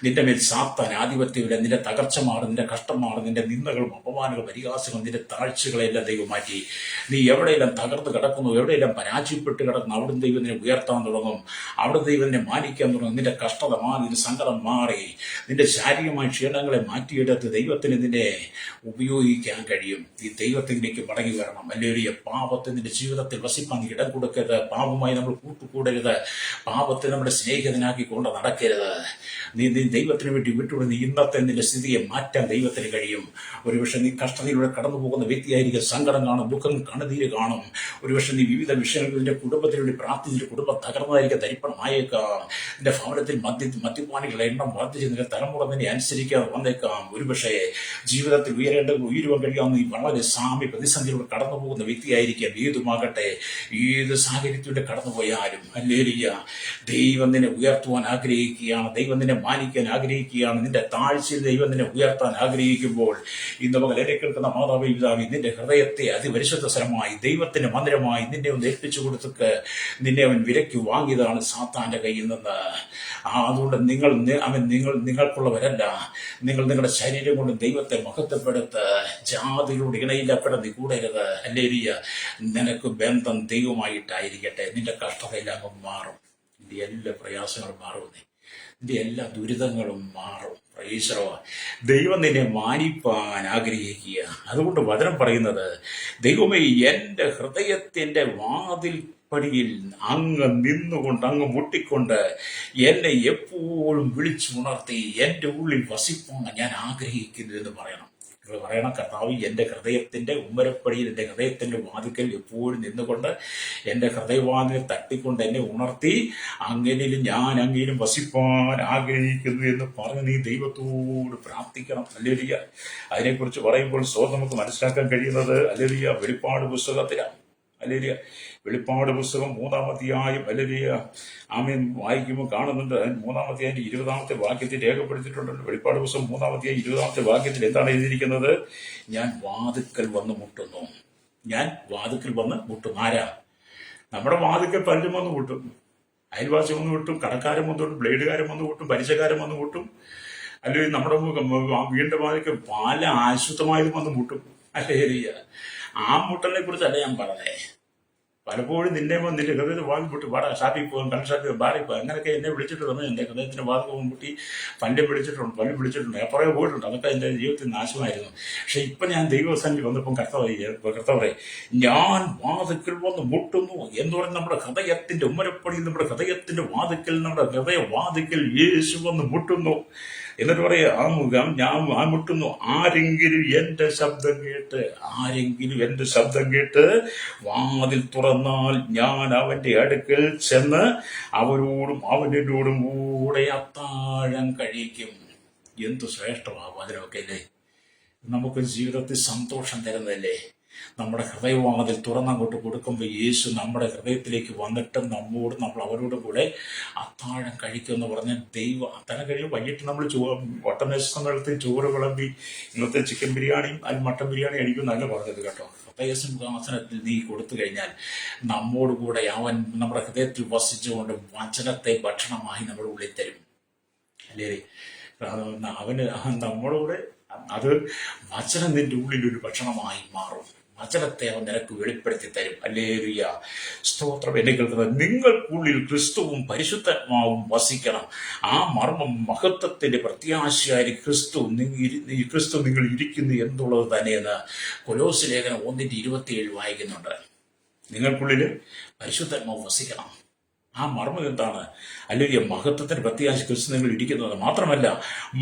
നിന്റെ മേൽ സാത്താൻ ആധിപത്യമില്ല. നിന്റെ തകർച്ച മാറും, നിന്റെ കഷ്ടം മാറും, നിന്റെ നിന്ദകളും അപമാനങ്ങളും പരിഹാസങ്ങളും നിന്റെ താഴ്ചകളെല്ലാം ദൈവം മാറ്റി. നീ എവിടെയെല്ലാം തകർന്ന് കിടക്കുന്നു, എവിടെയെല്ലാം പരാജയപ്പെട്ട് കിടക്കുന്നു, അവിടെ ദൈവം നിന്നെ ഉയർത്താൻ തുടങ്ങും. അവിടെ ദൈവം നിന്നെ മാനിക്കാൻ തുടങ്ങും. നിന്റെ കഷ്ടത മാറി, നിന്റെ സങ്കടം മാറി, നിന്റെ ശാരീരികമായ ക്ഷീണങ്ങളെ മാറ്റിയെടുത്ത് ദൈവത്തിന് നിന്നെ ഉപയോഗിക്കാൻ കഴിയും. ഈ ദൈവത്തിലേക്ക് മടങ്ങി വരണം. ഹല്ലേലൂയ. പാപത്തെ നിന്റെ ജീവിതത്തിൽ വസിപ്പാൻ ഇടം കൊടുക്കരുത്. പാപമായി നമ്മൾ കൂട്ടുകൂടരുത്. പാപത്തെ നമ്മുടെ സ്നേഹിതനാക്കി കൊണ്ട് നടക്കരുത്. നീ ദൈവത്തിന് വേണ്ടി വിട്ടുകൊടുത്ത് ഇന്നത്തെ നിന്റെ സ്ഥിതിയെ മാറ്റാൻ ദൈവത്തിന് കഴിയും. ഒരുപക്ഷെ നീ കഷ്ടതയിലൂടെ കടന്നു പോകുന്ന വ്യക്തിയായിരിക്കും. സങ്കടം കാണും, ദുഃഖം, കണ്ണുനീര് കാണും. ഒരുപക്ഷെ നീ വിവിധ വിഷയങ്ങൾ നിന്റെ കുടുംബത്തിന് വേണ്ടി പ്രാർത്ഥിച്ചിട്ട് കുടുംബം തകർന്നതായിരിക്കും, തരിപ്പണമായേക്കാം. നിന്റെ ഭവനത്തിൽ മദ്യപാനികളുടെ എണ്ണം വർദ്ധിച്ച് നിന്റെ തലമുറ നിന്നെ അനുസരിക്കാതെ വന്നേക്കാം. ഒരുപക്ഷെ ജീവിതത്തിൽ ഉയരുവാൻ കഴിയാവുന്ന നീ വളരെ പ്രതിസന്ധിയിലൂടെ കടന്നു പോകുന്ന വ്യക്തിയായിരിക്കാം. ഏതുമാകട്ടെ, ഏത് സാഹചര്യത്തിലൂടെ കടന്നുപോയാലും ഹല്ലേലൂയ, ദൈവം നിന്നെ ഉയർത്തുവാൻ ആഗ്രഹിക്കുകയാണ്. ദൈവം നിന്നെ മാനിക്കാൻ ആഗ്രഹിക്കുകയാണ്. നിന്റെ താഴ്ചയിൽ ദൈവം നിന്നെ ഉയർത്താൻ ആഗ്രഹിക്കുമ്പോൾ ഇന്ന് പകൽ എന്നെ കേൾക്കുന്ന മാതാവേ പിതാവേ, നിന്റെ ഹൃദയത്തെ അതിപരിശുദ്ധ സ്ഥലമായി ദൈവത്തിന്റെ മന്ദിരമായി നിന്നെ ഒന്ന് ഏൽപ്പിച്ചു കൊടുത്തിട്ട് നിന്നെ അവൻ വിലയ്ക്ക് വാങ്ങിയതാണ് സാത്താന്റെ കയ്യിൽ നിന്ന്. അതുകൊണ്ട് നിങ്ങൾക്കുള്ളവരല്ല, നിങ്ങൾ നിങ്ങളുടെ ശരീരം കൊണ്ട് ദൈവത്തെ മഹത്വപ്പെടുത്ത്. ജാതിയിലൂടെ ഇണയില്ലപ്പെട നീ കൂടരുത്. ഹല്ലേലൂയ. നിനക്ക് ബന്ധം ദൈവമായിട്ടായിരിക്കട്ടെ. നിന്റെ കഷ്ടതയെല്ലാം മാറും, നിന്റെ എല്ലാ പ്രയാസങ്ങളും മാറുന്നേ, നിന്റെ എല്ലാ ദുരിതങ്ങളും മാറും. പ്രൈസറോ, ദൈവം നിന്നെ മാനിപ്പാൻ ആഗ്രഹിക്കുക. അതുകൊണ്ട് വചനം പറയുന്നത്, ദൈവമേ എൻ്റെ ഹൃദയത്തിൻ്റെ വാതിൽ പടിയിൽ അങ്ങ് നിന്നുകൊണ്ട് അങ്ങ് മുട്ടിക്കൊണ്ട് എന്നെ എപ്പോഴും വിളിച്ചുണർത്തി എൻ്റെ ഉള്ളിൽ വസിപ്പാൻ ഞാൻ ആഗ്രഹിക്കുന്നു എന്ന് പറയണം. നിങ്ങൾ പറയണം, കർത്താവ് എൻ്റെ ഹൃദയത്തിൻ്റെ ഉമ്മരപ്പടിയിൽ എൻ്റെ ഹൃദയത്തിൻ്റെ വാതിക്കൽ എപ്പോഴും നിന്നുകൊണ്ട് എൻ്റെ ഹൃദയവാതിൽ തട്ടിക്കൊണ്ട് എന്നെ ഉണർത്തി അങ്ങനെയും ഞാൻ അങ്ങേലും വസിപ്പാൻ ആഗ്രഹിക്കുന്നു എന്ന് പറഞ്ഞ് നീ ദൈവത്തോട് പ്രാർത്ഥിക്കണം. ഹല്ലേലൂയ. അതിനെക്കുറിച്ച് പറയുമ്പോൾ നമുക്ക് മനസ്സിലാക്കാൻ കഴിയുന്നത് ഹല്ലേലൂയ വെളിപ്പാട് പുസ്തകത്തിലാണ്. ഹല്ലേലൂയ. വെളിപ്പാട് പുസ്തകം 3-ാം അധ്യായം ഹല്ലേലൂയ ആമേൻ വായിക്കുമ്പോൾ കാണുന്നുണ്ട്. 3-ാം അധ്യായം 20-ാമത്തെ വാക്യത്തിൽ രേഖപ്പെടുത്തിയിട്ടുണ്ടല്ലോ. വെളിപ്പാട് പുസ്തകം 3-ാം അധ്യായം 20-ാമത്തെ വാക്യത്തിൽ എന്താണ് എഴുതിയിരിക്കുന്നത്? ഞാൻ വാതിക്കൽ വന്ന് മുട്ടുന്നു. ഞാൻ വാതിക്കൽ വന്ന് മുട്ടുന്നു. ആരാ? നമ്മുടെ വാതിക്കൽ പലരും വന്ന് മുട്ടും. അയൽവാസി വന്ന് മുട്ടും, കടക്കാരൻ വന്ന് മുട്ടും, ബ്ലേഡുകാരൻ വന്ന് മുട്ടും, പരിചയക്കാരൻ വന്ന് മുട്ടും, അല്ലെങ്കിൽ നമ്മുടെ വീടിന്റെ വാതിക്കൽ പല ആശുദ്ധമായതും വന്ന് മുട്ടും. ഹല്ലേലൂയ. ആ മുട്ടലിനെ കുറിച്ചല്ല ഞാൻ പറഞ്ഞേ. പലപ്പോഴും നിന്റെ ഹൃദയത്തിൽ വാതിൽ മുട്ടി വാടാ, ഷാപ്പിൽ പോകും, കൺ ഷാപ്പിൽ ബാറിൽ പോകും, അങ്ങനെയൊക്കെ എന്നെ വിളിച്ചിട്ടുണ്ട്. എൻ്റെ ഹൃദയത്തിന് വാതിൽ മുട്ടി പല്ലും വിളിച്ചിട്ടുണ്ട്, എപ്പോഴേ പോയിട്ടുണ്ട്. അതൊക്കെ എൻ്റെ ജീവിതത്തിൽ നാശമായിരുന്നു. പക്ഷെ ഇപ്പം ഞാൻ ദൈവസന്നിധി വന്നപ്പം കർത്താവേ, ഞാൻ വാതിക്കൽ വന്ന് മുട്ടുന്നു എന്ന് പറഞ്ഞ് നമ്മുടെ ഹൃദയത്തിന്റെ ഉമ്മരപ്പടിയിൽ, നമ്മുടെ ഹൃദയത്തിന്റെ വാതിക്കൽ, നമ്മുടെ ഹൃദയ വാതിക്കൽ യേശു വന്ന് മുട്ടുന്നു. എന്നിട്ട് പറയാ, ഞാൻ മുട്ടുന്നു. ആരെങ്കിലും എൻ്റെ ശബ്ദം കേട്ട് വാതിൽ തുറന്നാൽ ഞാൻ അവന്റെ അടുക്കൽ ചെന്ന് അവരോടും അവനോടും കൂടെ അത്താഴം കഴിക്കും. എന്തു ശ്രേഷ്ഠമാകും അതിനൊക്കെ അല്ലേ? നമുക്ക് ജീവിതത്തിൽ സന്തോഷം തരുന്നതല്ലേ? നമ്മുടെ ഹൃദയവാതിൽ തുറന്നങ്ങോട്ട് കൊടുക്കുമ്പോൾ യേശു നമ്മുടെ ഹൃദയത്തിലേക്ക് വന്നിട്ട് നമ്മൾ അവരോട് കൂടെ അത്താഴം കഴിക്കുമെന്ന് പറഞ്ഞ ദൈവം. അത്താഴം കഴിയുമ്പോൾ വൈകിട്ട് നമ്മൾ വട്ടമേശത്ത് ചോറ് വിളമ്പി ഇന്നത്തെ ചിക്കൻ ബിരിയാണിയും അതിൽ മട്ടൻ ബിരിയാണി അടിക്കുമെന്നല്ല പറഞ്ഞത് കേട്ടോ. ഹൃദയസിംഹാസനത്തിൽ നീ കൊടുത്തു കഴിഞ്ഞാൽ നമ്മോട് കൂടെ അവൻ നമ്മുടെ ഹൃദയത്തിൽ വസിച്ചുകൊണ്ട് വചനത്തെ ഭക്ഷണമായി നമ്മുടെ ഉള്ളിൽ തരും. അല്ലേ? അവന് നമ്മളോട് അത് വചനം നിന്റെ ഉള്ളിൽ ഒരു ഭക്ഷണമായി മാറും. വചനത്തെ അവൻ നിനക്ക് വെളിപ്പെടുത്തി തരും. ഹല്ലേലൂയ. സ്തോത്രം. എന്നെ കേൾക്കുന്നത്, നിങ്ങൾക്കുള്ളിൽ ക്രിസ്തുവും പരിശുദ്ധാത്മാവും വസിക്കണം. ആ മർമ്മം മഹത്വത്തിന്റെ പ്രത്യാശയായി ക്രിസ്തു നിങ്ങൾ ഇരിക്കുന്നു എന്നുള്ളത് തന്നെയെന്ന് കൊലോസ്യ ലേഖനം 1:27 വായിക്കുന്നുണ്ട്. നിങ്ങൾക്കുള്ളിൽ പരിശുദ്ധാത്മാവ് വസിക്കണം. ആ മർമ്മം എന്താണ്? അല്ലെങ്കിൽ മഹത്വത്തിന്റെ പ്രത്യാശ ക്രിസ്തു നിങ്ങൾ ഇരിക്കുന്നത് മാത്രമല്ല,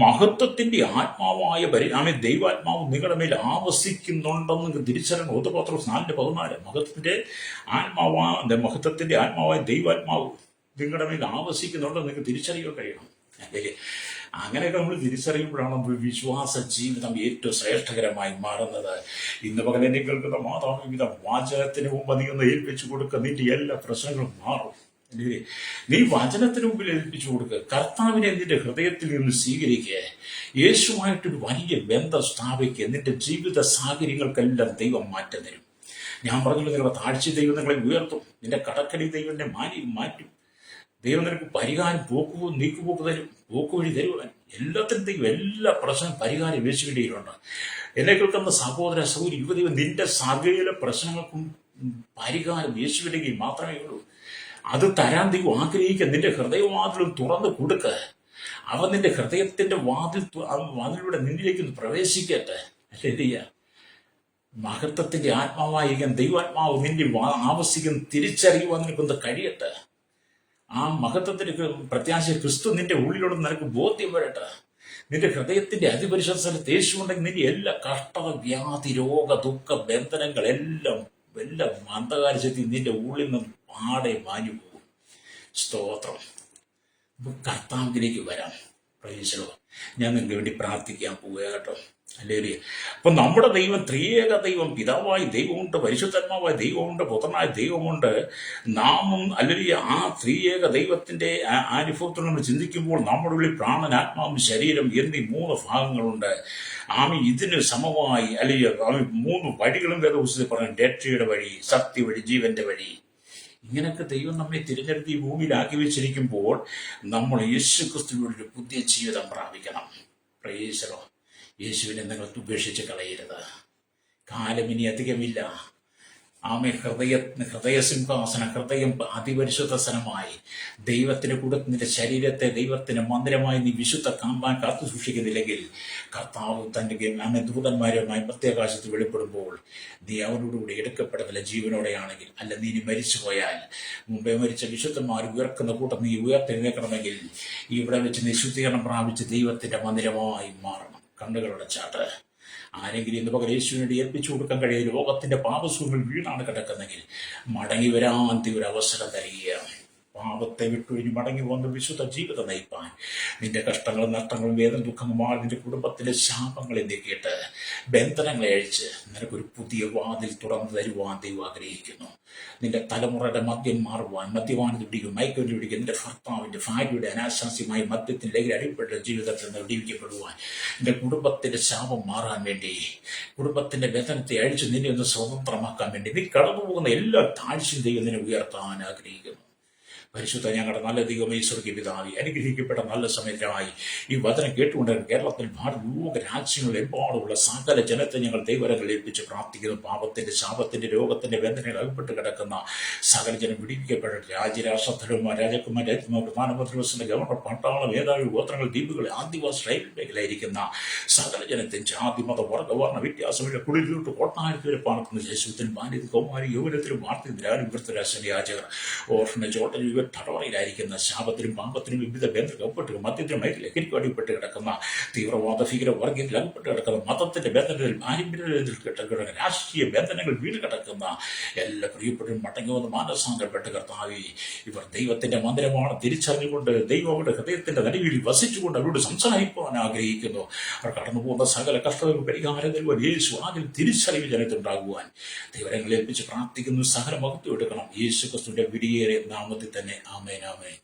മഹത്വത്തിന്റെ ആത്മാവായ ദൈവാത്മാവ് നിങ്ങളുടെ മേൽ ആവസിക്കുന്നുണ്ടെന്ന് തിരിച്ചറിയണം. 1 പത്രോസ് 4:14 മഹത്വത്തിന്റെ ആത്മാവായ ദൈവാത്മാവ് നിങ്ങളുടെ മേൽ ആവസിക്കുന്നുണ്ടെന്ന് നിങ്ങൾക്ക് തിരിച്ചറിയാൻ കഴിയണം. അല്ലെങ്കിൽ അങ്ങനെയൊക്കെ നമ്മൾ തിരിച്ചറിയുമ്പോഴാണ് വിശ്വാസ ജീവിതം ഏറ്റവും ശ്രേഷ്ഠകരമായി മാറുന്നത്. ഇന്ന് പകൽ എന്നെ കേൾക്കുന്ന മാതാവിധ വാചകത്തിന് മുമ്പ് നീ ഒന്ന് ഏൽപ്പിച്ചു കൊടുക്കുക, നിന്റെ എല്ലാ പ്രശ്നങ്ങളും മാറും. നീ വചനത്തിന് മുമ്പിൽ ഏൽപ്പിച്ചു കൊടുക്കുക. കർത്താവിനെ നിന്റെ ഹൃദയത്തിൽ നിന്ന് സ്വീകരിക്കുക. യേശുവായിട്ടൊരു വലിയ ബന്ധം സ്ഥാപിക്കുക. നിന്റെ ജീവിത സാഹചര്യങ്ങൾക്കെല്ലാം ദൈവം മാറ്റം തരും. ഞാൻ പറഞ്ഞല്ലോ, നിങ്ങളുടെ താഴ്ച ദൈവം നിങ്ങളെ ഉയർത്തും. നിന്റെ കടക്കടി ദൈവം എന്നെ മാറ്റും. ദൈവം നിനക്ക് പരിഹാരം നീക്കുപോക്ക് തരും, പോക്കുവഴി തരുവാൻ. എല്ലാത്തിനും ദൈവം എല്ലാ പ്രശ്നം പരിഹാരം യേശുവിൻ്റെയിലുണ്ട്. എന്നെ കേൾക്കുന്ന സഹോദര സഹോദരി യുവദൈവം, നിന്റെ സകല പ്രശ്നങ്ങൾക്കും പരിഹാരം യേശുവിൻ്റെ കയ്യിൽ മാത്രമേ ഉള്ളൂ. അത് തരാൻ ദൈവം ആഗ്രഹിക്കുക. നിന്റെ ഹൃദയവാതിലും തുറന്നു കൊടുക്കുക. അവൻ നിന്റെ ഹൃദയത്തിന്റെ വാതിലൂടെ നിന്നിലേക്ക് പ്രവേശിക്കട്ടെ. ശരിയ മഹത്വത്തിന്റെ ആത്മാവായിരിക്കാൻ ദൈവാത്മാവ് നിന്റെ ആവശ്യിക്കുന്ന തിരിച്ചറിയുവാൻ നിനക്കൊന്ന് കഴിയട്ടെ. ആ മഹത്വത്തിന്റെ പ്രത്യാശ ക്രിസ്തു നിന്റെ ഉള്ളിലൂടെ നിനക്ക് ബോധ്യം വരട്ടെ. നിന്റെ ഹൃദയത്തിന്റെ അതിപരിശുദ്ധ സ്ഥലത്ത് യേശു ഉണ്ടെങ്കിൽ നിന്റെ എല്ലാ കഷ്ടത, വ്യാധി, രോഗ, ദുഃഖ, ബന്ധനങ്ങളെല്ലാം അന്ധകാരശക്തി നിന്റെ ഉള്ളിൽ നിന്ന് പാടെ മാഞ്ഞു പോകും. സ്തോത്രം. കർത്താവിലേക്ക് വരാം. Price the Lord. ഞാൻ നിങ്ങൾക്ക് വേണ്ടി പ്രാർത്ഥിക്കാൻ പോവുക കേട്ടോ. അല്ലേ? അപ്പൊ നമ്മുടെ ദൈവം ത്രിയേക ദൈവം, പിതാവായ ദൈവമുണ്ട്, പരിശുദ്ധാത്മാവായ ദൈവമുണ്ട്, പുത്രനായ ദൈവമുണ്ട്. നാമും അല്ലെങ്കിൽ ആ ത്രിയേക ദൈവത്തിന്റെ അനുഭവത്തിൽ നമ്മൾ ചിന്തിക്കുമ്പോൾ നമ്മുടെ ഉള്ളിൽ പ്രാണൻ, ആത്മാവും ശരീരം എന്നീ മൂന്ന് ഭാഗങ്ങളുണ്ട്. ആമി ഇതിന് സമമായി അല്ലെങ്കിൽ ആമി മൂന്ന് വഴികളും വേദപുസ്തകത്തിൽ പറഞ്ഞു: രക്ഷയുടെ വഴി, സത്യ വഴി, ജീവന്റെ വഴി. ഇങ്ങനെയൊക്കെ ദൈവം നമ്മെ തിരഞ്ഞെടുത്ത് ഈ ഭൂമിയിലാക്കി വെച്ചിരിക്കുമ്പോൾ നമ്മൾ യേശുക്രിസ്തുവിനോട് ഒരു പുതിയ ജീവിതം പ്രാപിക്കണം. പ്രേസലോ, യേശുവിനെ നിങ്ങൾ ഉപേക്ഷിച്ച് കളയരുത്. കാലം ഇനി അധികമില്ല. ആമേ, ഹൃദയസിംഹാസനം, ഹൃദയം അതിപരിശുദ്ധ സ്ഥലമായി ദൈവത്തിന് കൊടുക്കുന്നതിന്റെ ശരീരത്തെ ദൈവത്തിന് മന്ദിരമായി നീ വിശുദ്ധ കാമ്പാൻ കാത്തു സൂക്ഷിക്കുന്നില്ലെങ്കിൽ കർത്താവ് തന്റെ ആമേ ദൂതന്മാരുമായി പ്രത്യാകാശത്ത് വെളിപ്പെടുമ്പോൾ നീ അവനോടുകൂടി എടുക്കപ്പെടുന്നില്ല ജീവനോടെയാണെങ്കിൽ. അല്ല, നീ ഇനി മരിച്ചു പോയാൽ മുമ്പേ മരിച്ച വിശുദ്ധന്മാർ ഉയർക്കുന്ന കൂട്ടം നീ ഉയർത്തെഴുന്നേക്കണമെങ്കിൽ ഇവിടെ വെച്ച് നീ ശുദ്ധീകരണം പ്രാപിച്ച് ദൈവത്തിന്റെ മന്ദിരമായി മാറണം. കണ്ണുകളുടെ ചാട്ട് ആരെങ്കിലും ഇന്ന് പകരം യേശുവിന് വേണ്ടി ഏൽപ്പിച്ചു കൊടുക്കാൻ കഴിയും. ലോകത്തിന്റെ പാപസുഖങ്ങൾ വീണാണ് കിടക്കുന്നെങ്കിൽ മടങ്ങി വരാൻ ഒരു അവസരം തരികയാണ്. പാപത്തെ വിട്ടൊഴിഞ്ഞ് മടങ്ങി വന്ന് വിശുദ്ധ ജീവിതം നയിപ്പാൻ നിന്റെ കഷ്ടങ്ങളും നഷ്ടങ്ങളും വേദന ദുഃഖങ്ങളും മാറി നിന്റെ കുടുംബത്തിന്റെ ശാപങ്ങളെ നീക്കിയിട്ട് ബന്ധനങ്ങളെ അഴിച്ച് നിനക്കൊരു പുതിയ വാതിൽ തുറന്നു തരുവാൻ ദൈവം ആഗ്രഹിക്കുന്നു. നിന്റെ തലമുറയുടെ മദ്യം മാറുവാൻ, മദ്യപാനത്തിൽ പിടിക്കും, മയക്കുവെല്ലി പിടിക്കും, നിന്റെ ഭർത്താവിന്റെ ഭാര്യയുടെ അനാശാസ്യമായ മദ്യത്തിന്റെ ലഹരി അടിപ്പെട്ട ജീവിതത്തിൽ നിന്ന് വിടിവിക്കപ്പെടുവാൻ, നിന്റെ കുടുംബത്തിന്റെ ശാപം മാറാൻ വേണ്ടി, കുടുംബത്തിന്റെ ബന്ധനത്തെ അഴിച്ച് നിന്നെ ഒന്ന് സ്വതന്ത്രമാക്കാൻ വേണ്ടി നീ കടന്നു പോകുന്ന എല്ലാ താഴ്ചയും ദൈവം നിന്നെ ഉയർത്താൻ ആഗ്രഹിക്കുന്നു. പരിശുദ്ധ ഞങ്ങളുടെ നല്ല ദൈവമേ, ഈശ്വരയ്ക്ക് പിതാവേ, അനുഗ്രഹിക്കപ്പെട്ട നല്ല സമയത്തിനായി ഈ വചനം കേട്ടുകൊണ്ടിരുന്ന കേരളത്തിൽ ലോക രാജ്യങ്ങളിൽ എമ്പാടുമുള്ള സകല ജനത്തെ ഞങ്ങൾ ദൈവരങ്ങളിൽ ഏൽപ്പിച്ച് പ്രാർത്ഥിക്കുന്നു. പാപത്തിന്റെ, ശാപത്തിന്റെ, രോഗത്തിന്റെ ബന്ധനങ്ങൾ അകപ്പെട്ട് കിടക്കുന്ന സകല ജനം വിടിവിക്കപ്പെടട്ടെ. രാജ്യരാഷ്ട്രത്തലവന്മാർ, രാജകുമാർ, രാജ്യമാർ, പ്രധാനമന്ത്രി, ഗവർണർ, പട്ടാളം, മേധാവി, ഗോത്രങ്ങൾ, ദ്വീപുകൾ, ആദിവാസി ട്രൈബൽ മേഖലയായിരിക്കുന്ന സകല ജനത്തെ ജാതി, മത, വർഗവർണ്ണ വ്യത്യാസമില്ല കുളിരിലോട്ട് കോട്ടായിരത്തി വരെ പാർക്കുന്ന യേശുവിൻ ബാല്യത്തിൽ, കൗമാരി, യൗവനത്തിലും വാർത്തയിൽ രാജവൃത്തരാശന്റെ യാചകർ, ഓർഫന, ചോട്ടൻ, തടവറയിലായിരിക്കുന്ന ശാപത്തിനും പാപത്തിനും വിവിധ ബന്ധപ്പെട്ടു മദ്യത്തിനും ലഹരിക്കും അടിപ്പെട്ട് കിടക്കുന്ന തീവ്രവാദ ഭീകര വർഗീയത്തിൽ അകപ്പെട്ട് കിടക്കുന്ന മതത്തിന്റെ ബന്ധനത്തിൽ, പാരമ്പര്യത്തിൽ കിടക്കുന്ന രാഷ്ട്രീയ ബന്ധനങ്ങൾ വീണ് കിടക്കുന്ന എല്ലാ പ്രിയപ്പെട്ടവരും മടങ്ങി വന്ന് മാനസാന്തരപ്പെട്ട് കർത്താവേ, ഇവർ ദൈവത്തിന്റെ മന്ദിരമാണ് തിരിച്ചറിഞ്ഞുകൊണ്ട് ദൈവം അവരുടെ ഹൃദയത്തിന്റെ നടുവിൽ വസിച്ചുകൊണ്ട് അവരോട് സംസാരിക്കുവാൻ ആഗ്രഹിക്കുന്നു. അവർ കടന്നു പോകുന്ന സകല കഷ്ടതകൾ പരിഹാരം നൽകുവാൻ യേശു ആദ്യം തിരിച്ചറിവ് ജനത്തുണ്ടാകുവാൻ ദൈവങ്ങളെ ഏൽപ്പിച്ച് പ്രാർത്ഥിക്കുന്നു. സകല മഹത്വം എടുക്കണം യേശു ക്രിസ്തുവിന്റെ വിടിയേറിയ നാമത്തിൽ തന്നെ. ആമേൻ, ആമേൻ.